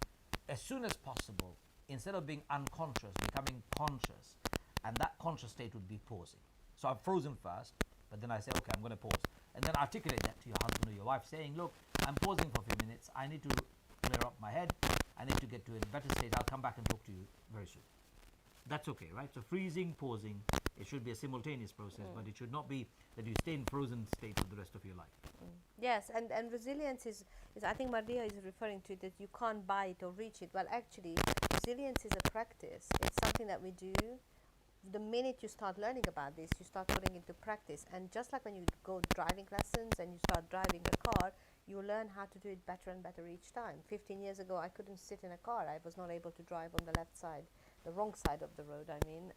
as soon as possible, instead of being unconscious, becoming conscious? And that conscious state would be pausing. So I've frozen first, but then I say, okay, I'm going to pause. And then articulate that to your husband or your wife, saying, look, I'm pausing for a few minutes. I need to clear up my head. I need to get to a better state. I'll come back and talk to you very soon. That's okay, right? So freezing, pausing, it should be a simultaneous process, but it should not be that you stay in frozen state for the rest of your life. Yes, and resilience is I think Maria is referring to that you can't buy it or reach it. Well, actually, resilience is a practice. It's something that we do. The minute you start learning about this, you start putting it into practice. And just like when you go driving lessons and you start driving a car, you learn how to do it better and better each time. 15 years ago, I couldn't sit in a car. I was not able to drive on the left side, the wrong side of the road, I mean.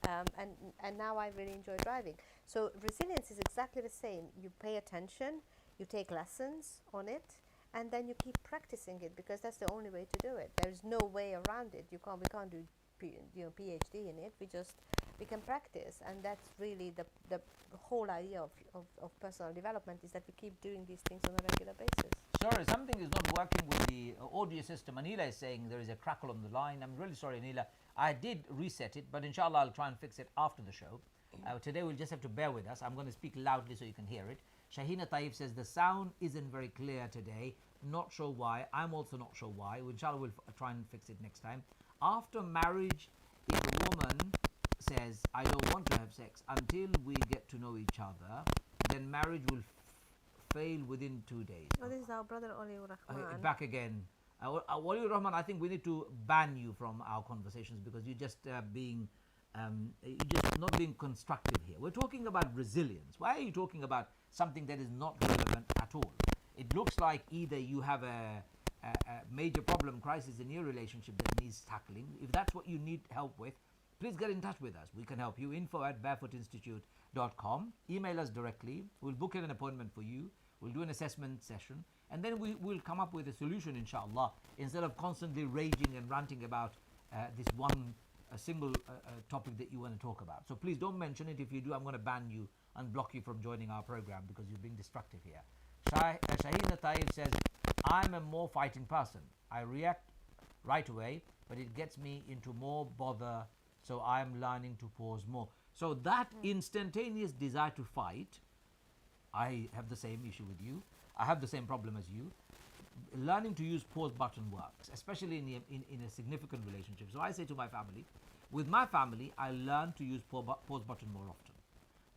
And now I really enjoy driving. So resilience is exactly the same. You pay attention, you take lessons on it, and then you keep practicing it because that's the only way to do it. There's no way around it. We can't do PhD in it. We can practice, and that's really the whole idea of personal development, is that we keep doing these things on a regular basis. Sorry, something is not working with the audio system. Anila is saying there is a crackle on the line. I'm really sorry, Anila. I did reset it, but inshallah I'll try and fix it after the show. Today we'll just have to bear with us. I'm going to speak loudly so you can hear it. Shahina Taif says the sound isn't very clear today. Not sure why. I'm also not sure why. Inshallah we'll try and fix it next time. After marriage, if a woman says, I don't want to have sex until we get to know each other, then marriage will fail within 2 days. Oh, this is our brother Oliur Rahman. Back again. Oliur Rahman, I think we need to ban you from our conversations because you're just you're just not being constructive here. We're talking about resilience. Why are you talking about something that is not relevant at all? It looks like either you have a major problem, crisis in your relationship that needs tackling. If that's what you need help with, please get in touch with us. We can help you. info@barefootinstitute.com. Email us directly. We'll book in an appointment for you. We'll do an assessment session. And then we'll come up with a solution, inshallah, instead of constantly raging and ranting about this one single topic that you want to talk about. So please don't mention it. If you do, I'm going to ban you and block you from joining our program because you're being destructive here. Shahina Taib says, I'm a more fighting person. I react right away, but it gets me into more bother. So I'm learning to pause more. So that instantaneous desire to fight I have the same issue with you. I have the same problem as you. Learning to use pause button works, especially in a significant relationship. So I say to my family, with my family, I learn to use pause button more often.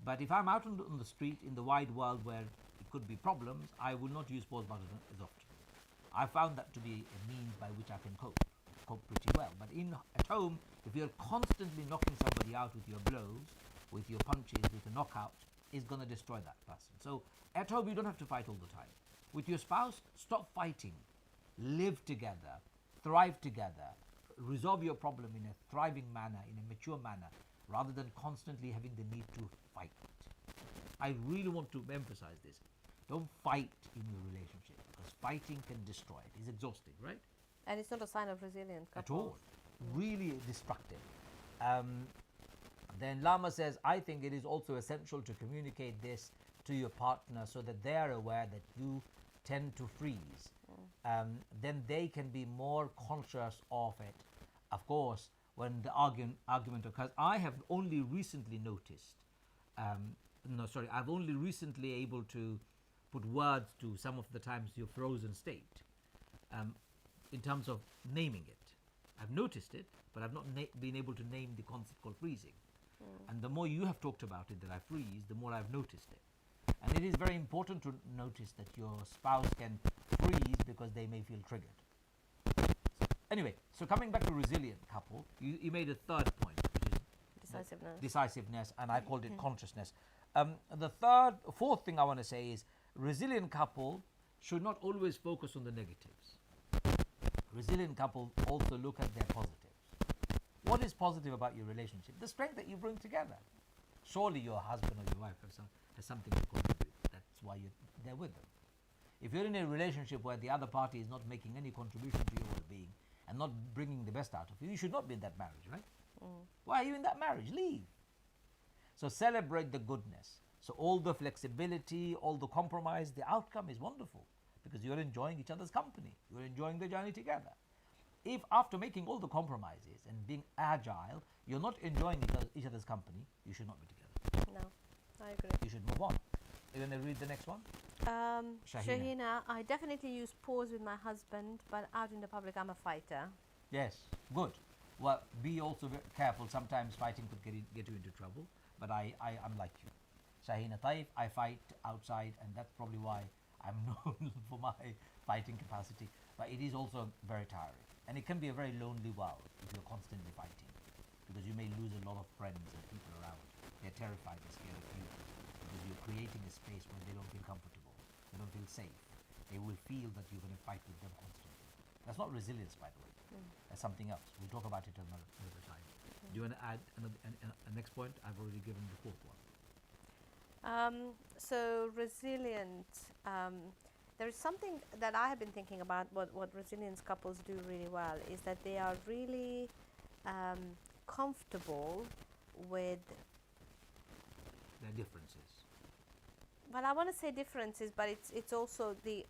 But if I'm out on the street in the wide world where it could be problems, I will not use pause button as often. I found that to be a means by which I can cope pretty well. But at home, if you're constantly knocking somebody out with your blows, with your punches, with a knockout, it's going to destroy that person. So at home, you don't have to fight all the time. With your spouse, stop fighting. Live together, thrive together, resolve your problem in a thriving manner, in a mature manner, rather than constantly having the need to fight. I really want to emphasize this. Don't fight in your relationship, because fighting can destroy it. It's exhausting, right? And it's not a sign of resilience at all. Really destructive. Then Lama says, I think it is also essential to communicate this to your partner so that they are aware that you tend to freeze. Then they can be more conscious of it. Of course, when the argument occurs, I have only recently noticed, I've only recently able to put words to some of the times your frozen state, in terms of naming it. I've noticed it, but I've not been able to name the concept called freezing. And the more you have talked about it, that I freeze, the more I've noticed it. And it is very important to notice that your spouse can freeze because they may feel triggered. Anyway, so coming back to resilient couple, you made a third point, which is decisiveness, and I called it consciousness. The fourth thing I want to say is resilient couple should not always focus on the negatives. Resilient couple also look at their positives. What is positive about your relationship? The strength that you bring together. Surely your husband or your wife has something to contribute. That's why you're there with them. If you're in a relationship where the other party is not making any contribution to your well-being and not bringing the best out of you, you should not be in that marriage, right? Why are you in that marriage? Leave. So celebrate the goodness. So all the flexibility, all the compromise, the outcome is wonderful because you're enjoying each other's company. You're enjoying the journey together. If after making all the compromises and being agile, you're not enjoying each other's company, you should not be together. No, I agree. You should move on. You're going to read the next one? Shahina, I definitely use pause with my husband, but out in the public, I'm a fighter. Yes, good. Well, be also very careful. Sometimes fighting could get you into trouble, but I'm like you. Shahina Taif, I fight outside, and that's probably why I'm known for my fighting capacity. But it is also very tiring. And it can be a very lonely world if you're constantly fighting, because you may lose a lot of friends and people around. They're terrified and scared of you because you're creating a space where they don't feel comfortable, they don't feel safe. They will feel that you're going to fight with them constantly. That's not resilience, by the way. That's something else. We'll talk about it another time. Do you want to add a next point? I've already given the fourth one. So resilient. There is something that I have been thinking about. What resilience couples do really well is that they are really comfortable with their differences. Well, I want to say differences, but it's also the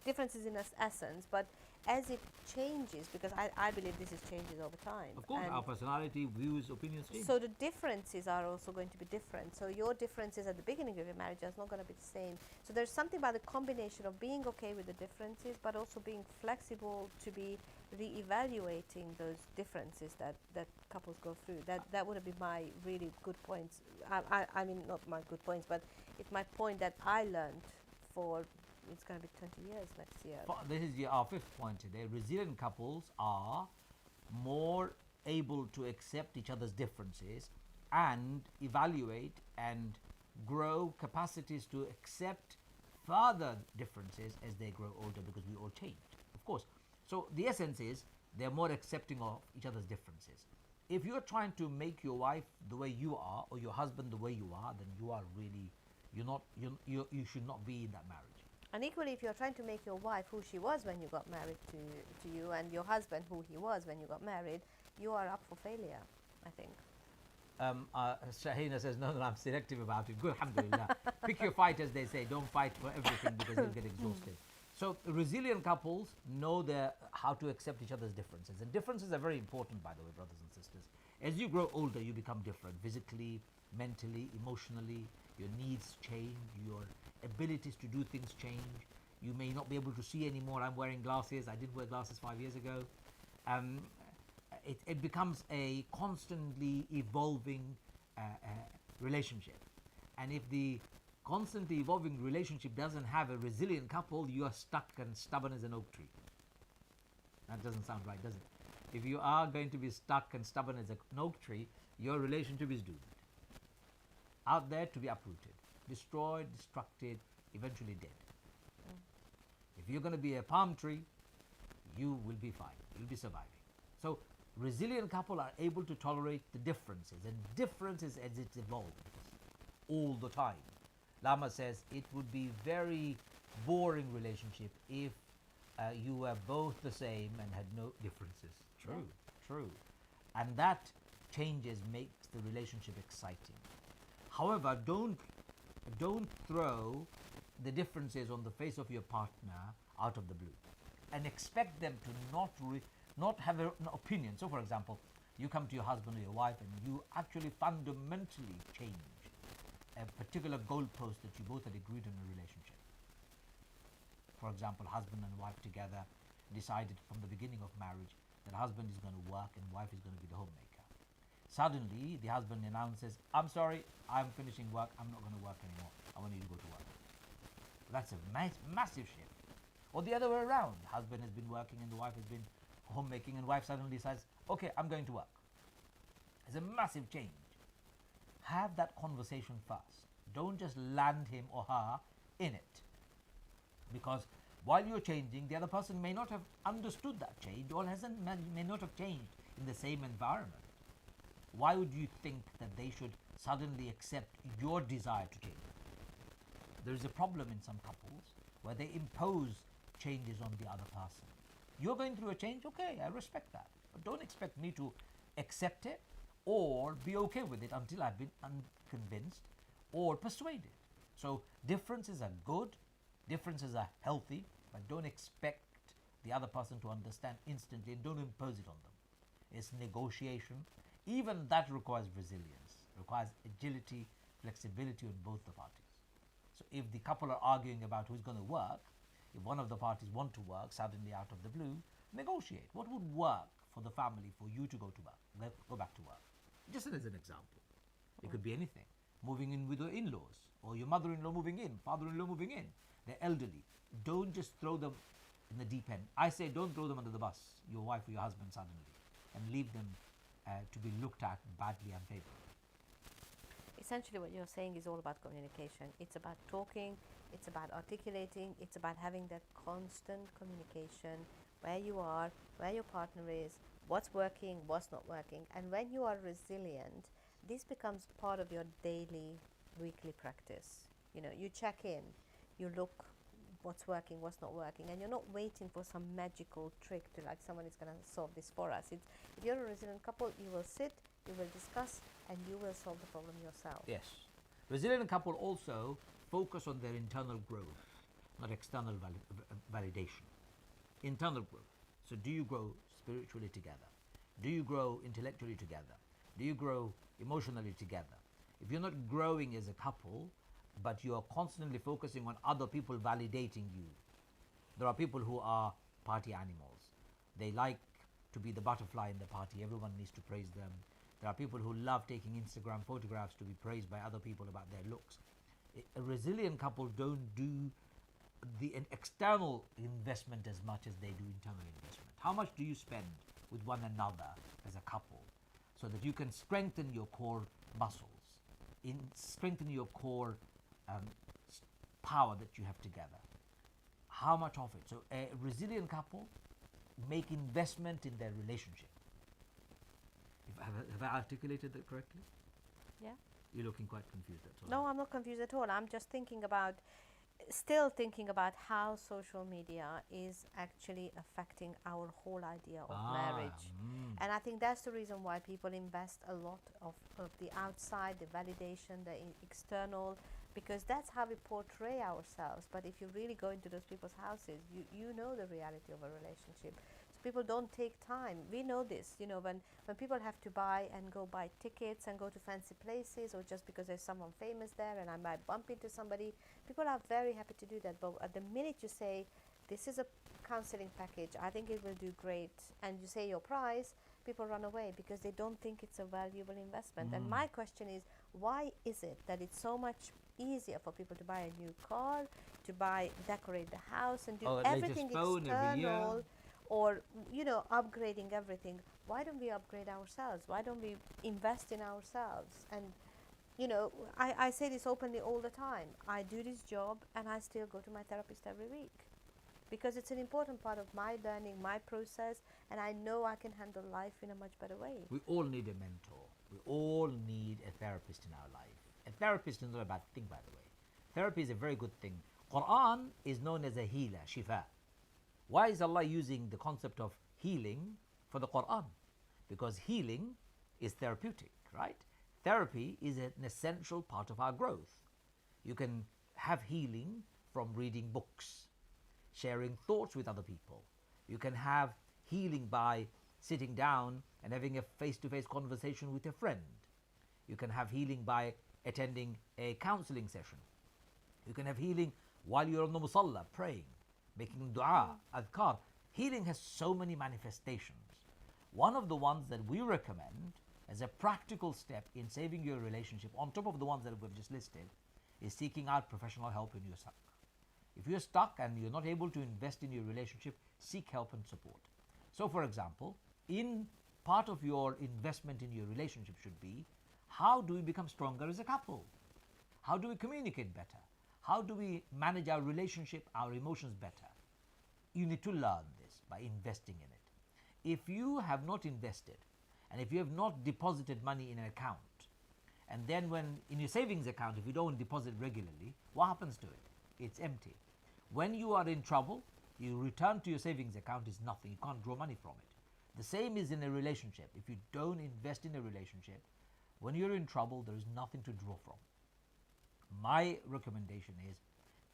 differences in essence, but as it changes, because I believe this changes over time. Of course, our personality, views, opinions change. So the differences are also going to be different. So your differences at the beginning of your marriage is not going to be the same. So there's something about the combination of being okay with the differences, but also being flexible to be re-evaluating those differences that couples go through. That would be my really good points. I mean, not my good points, but it's my point that I learned for. It's going to be 20 years next year. This is our fifth point today. Resilient couples are more able to accept each other's differences and evaluate and grow capacities to accept further differences as they grow older, because we all change, of course. So the essence is they're more accepting of each other's differences. If you're trying to make your wife the way you are or your husband the way you are, then you are really, you should not be in that marriage. And equally, if you're trying to make your wife who she was when you got married to you, and your husband who he was when you got married, you are up for failure, I think. Shahina says, no, I'm selective about it. Good, alhamdulillah. Pick your fight, as they say. Don't fight for everything because you'll get exhausted. So resilient couples know how to accept each other's differences. And differences are very important, by the way, brothers and sisters. As you grow older, you become different physically, mentally, emotionally. your needs change, your abilities to do things change. You may not be able to see anymore. I'm wearing glasses. I didn't wear glasses 5 years ago. Um, it becomes a constantly evolving relationship. And if the constantly evolving relationship doesn't have a resilient couple, you are stuck and stubborn as an oak tree. That doesn't sound right, does it? If you are going to be stuck and stubborn as an oak tree, your relationship is doomed. Out there to be uprooted, destroyed, destructed, eventually dead. If you're going to be a palm tree, you will be fine. You'll be surviving. So resilient couple are able to tolerate the differences, and differences as it evolves all the time. Lama says it would be very boring relationship if you were both the same and had no differences. True, true. And that changes makes the relationship exciting. However, don't throw the differences on the face of your partner out of the blue and expect them to not have an opinion. So, for example, you come to your husband or your wife and you actually fundamentally change a particular goalpost that you both had agreed on in a relationship. For example, husband and wife together decided from the beginning of marriage that husband is going to work and wife is going to be the homemaker. Suddenly, the husband announces, I'm sorry, I'm finishing work, I'm not going to work anymore, I want you to go to work. That's a massive shift. Or the other way around, husband has been working and the wife has been homemaking, and wife suddenly decides, okay, I'm going to work. It's a massive change. Have that conversation first. Don't just land him or her in it. Because while you're changing, the other person may not have understood that change or may not have changed in the same environment. Why would you think that they should suddenly accept your desire to change? There is a problem in some couples where they impose changes on the other person. You're going through a change, okay, I respect that. But don't expect me to accept it or be okay with it until I've been unconvinced or persuaded. So differences are good, differences are healthy, but don't expect the other person to understand instantly, and don't impose it on them. It's negotiation. Even that requires resilience, requires agility, flexibility on both the parties. So if the couple are arguing about who's going to work, if one of the parties want to work suddenly out of the blue, negotiate. What would work for the family for you to go to work, go back to work? Just as an example. It could be anything. Moving in with your in-laws, or your mother-in-law moving in, father-in-law moving in. They're elderly. Don't just throw them in the deep end. I say don't throw them under the bus, your wife or your husband suddenly, and leave them to be looked at badly and favorably. Essentially what you're saying is all about communication. It's about talking, it's about articulating, it's about having that constant communication, where you are, where your partner is, what's working, what's not working. And when you are resilient, this becomes part of your daily, weekly practice. You know, you check in, you look what's working, what's not working, and you're not waiting for some magical trick to, like, someone is going to solve this for us. If you're a resilient couple, you will sit, you will discuss, and you will solve the problem yourself. Yes. Resilient couple also focus on their internal growth, not external validation. Internal growth. So do you grow spiritually together? Do you grow intellectually together? Do you grow emotionally together? If you're not growing as a couple, but you are constantly focusing on other people validating you. There are people who are party animals. They like to be the butterfly in the party. Everyone needs to praise them. There are people who love taking Instagram photographs to be praised by other people about their looks. A resilient couple don't do an external investment as much as they do internal investment. How much do you spend with one another as a couple so that you can strengthen your core muscles, strengthen your core power that you have together? How much of it? So a resilient couple make investment in their relationship. Have I articulated that correctly? Yeah. You're looking quite confused, that's all. No, I'm not confused at all. I'm just still thinking about how social media is actually affecting our whole idea of marriage. And I think that's the reason why people invest a lot of the outside, the validation, the external because that's how we portray ourselves. But if you really go into those people's houses, you know the reality of a relationship. So people don't take time. We know this, you know, when people have to buy and go buy tickets and go to fancy places, or just because there's someone famous there and I might bump into somebody, people are very happy to do that. But at the minute you say, this is a counseling package, I think it will do great, and you say your price, people run away because they don't think it's a valuable investment. And my question is, why is it that it's so much easier for people to buy a new car, to decorate the house and do everything external, or, you know, upgrading everything? Why don't we upgrade ourselves? Why don't we invest in ourselves? And, you know, I say this openly all the time. I do this job and I still go to my therapist every week, because it's an important part of my learning, my process, and I know I can handle life in a much better way. We all need a mentor. We all need a therapist in our life. A therapist is not a bad thing, by the way. Therapy is a very good thing. Quran is known as a healer, shifa. Why is Allah using the concept of healing for the Quran? Because healing is therapeutic, right? Therapy is an essential part of our growth. You can have healing from reading books, sharing thoughts with other people. You can have healing by sitting down and having a face-to-face conversation with a friend. You can have healing by attending a counseling session. You can have healing while you're on the musalla, praying, making dua, adhkar. Healing has so many manifestations. One of the ones that we recommend as a practical step in saving your relationship, on top of the ones that we've just listed, is seeking out professional help when you're stuck. If you're stuck and you're not able to invest in your relationship, seek help and support. So, for example, in part of your investment in your relationship should be, how do we become stronger as a couple? How do we communicate better? How do we manage our relationship, our emotions better? You need to learn this by investing in it. If you have not invested, and if you have not deposited money in an account, and then when in your savings account, if you don't deposit regularly, what happens to it? It's empty. When you are in trouble, you return to your savings account, is nothing. You can't draw money from it. The same is in a relationship. If you don't invest in a relationship, when you're in trouble, there is nothing to draw from. My recommendation is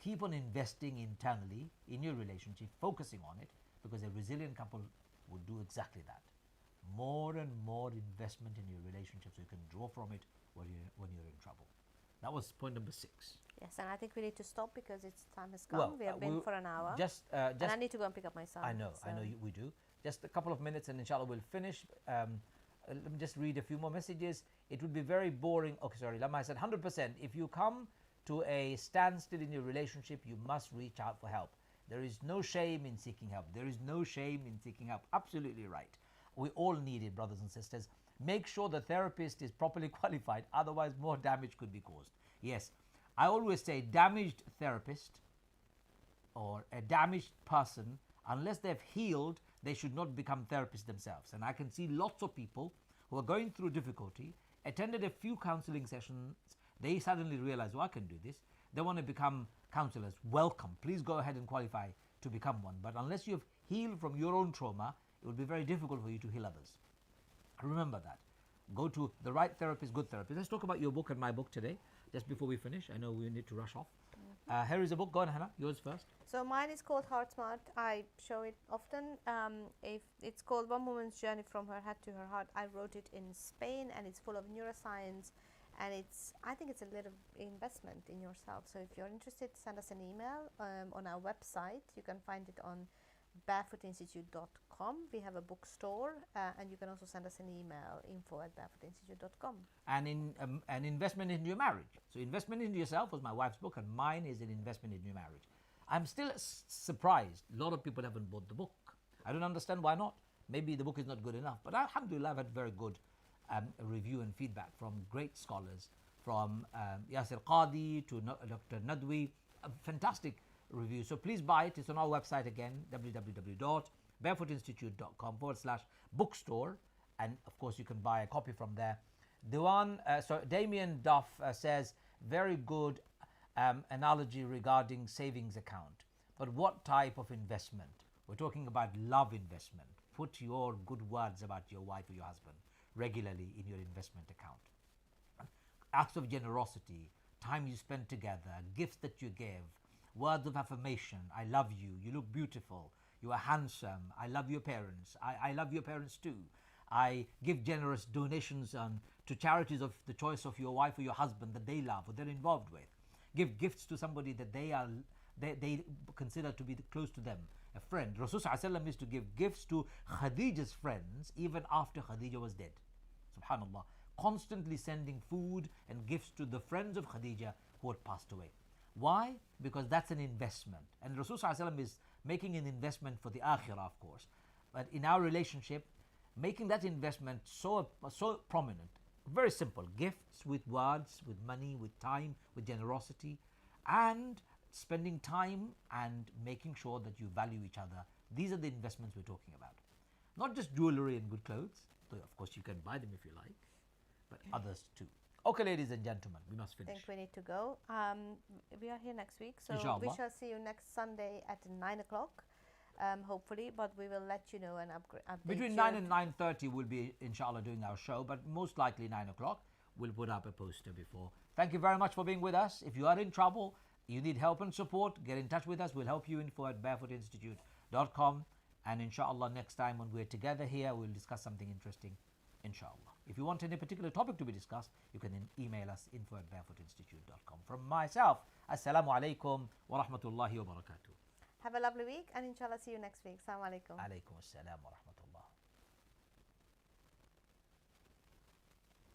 keep on investing internally in your relationship, focusing on it, because a resilient couple will do exactly that. More and more investment in your relationship so you can draw from it when you're in trouble. That was point number 6. Yes, and I think we need to stop because it's time has come. We have been for an hour. And I need to go and pick up my son. I know we do. Just a couple of minutes and inshallah we'll finish. Let me just read a few more messages. It would be very boring. Okay, sorry, Lama, I said 100%. If you come to a standstill in your relationship, you must reach out for help. There is no shame in seeking help. There is no shame in seeking help. Absolutely right. We all need it, brothers and sisters. Make sure the therapist is properly qualified, otherwise more damage could be caused. Yes, I always say damaged therapist or a damaged person, unless they've healed, they should not become therapists themselves. And I can see lots of people who are going through difficulty, attended a few counseling sessions, they suddenly realize, oh, I can do this. They want to become counselors. Welcome. Please go ahead and qualify to become one. But unless you've healed from your own trauma, it will be very difficult for you to heal others. Remember that. Go to the right therapist, good therapist. Let's talk about your book and my book today, just before we finish. I know we need to rush off. Here is a book. Go on, Hannah. Yours first. So mine is called Heart Smart. I show it often. If it's called One Woman's Journey from Her Head to Her Heart. I wrote it in Spain, and it's full of neuroscience, and I think it's a little investment in yourself. So if you're interested, send us an email on our website. You can find it on barefootinstitute.com. We have a bookstore, and you can also send us an email, info@barefootinstitute.com. And in an investment in your marriage. So investment in yourself was my wife's book, and mine is an investment in your marriage. I'm still surprised a lot of people haven't bought the book. I don't understand why not. Maybe the book is not good enough, but alhamdulillah, I've had very good review and feedback from great scholars, from Yasir Qadi to Dr. Nadwi. A fantastic review. So please buy it. It's on our website again, www.barefootinstitute.com/bookstore, and of course you can buy a copy from there. Damien Duff says, very good analogy regarding savings account. But what type of investment? We're talking about love investment. Put your good words about your wife or your husband regularly in your investment account. Acts of generosity, time you spend together, gifts that you give, words of affirmation. I love you. You look beautiful. You are handsome. I love your parents. I love your parents too. I give generous donations to charities of the choice of your wife or your husband that they love or they're involved with. Give gifts to somebody that they consider to be close to them, a friend. Rasulullah used to give gifts to Khadija's friends even after Khadija was dead. Subhanallah. Constantly sending food and gifts to the friends of Khadija who had passed away. Why? Because that's an investment. And Rasulullah is making an investment for the akhirah, of course. But in our relationship, making that investment so prominent, very simple. Gifts with words, with money, with time, with generosity, and spending time and making sure that you value each other. These are the investments we're talking about. Not just jewelry and good clothes, though of course you can buy them if you like, but others too. Okay, ladies and gentlemen, we must finish. I think we need to go. We are here next week, so Inshallah. we shall see you next Sunday at 9 o'clock, hopefully, but we will let you know and update Between you. 9 and 9:30 we'll be inshallah doing our show, but most likely 9 o'clock we'll put up a poster before. Thank you very much for being with us. If you are in trouble, you need help and support, get in touch with us. We'll help you. Info at barefootinstitute.com. And inshallah next time when we're together here, we'll discuss something interesting, inshallah. If you want any particular topic to be discussed, you can email us info at barefootinstitute.com. From myself, assalamu alaikum wa rahmatullahi wa barakatuh. Have a lovely week and inshallah see you next week. Assalamu alaikum. Alaikum assalam wa rahmatullah.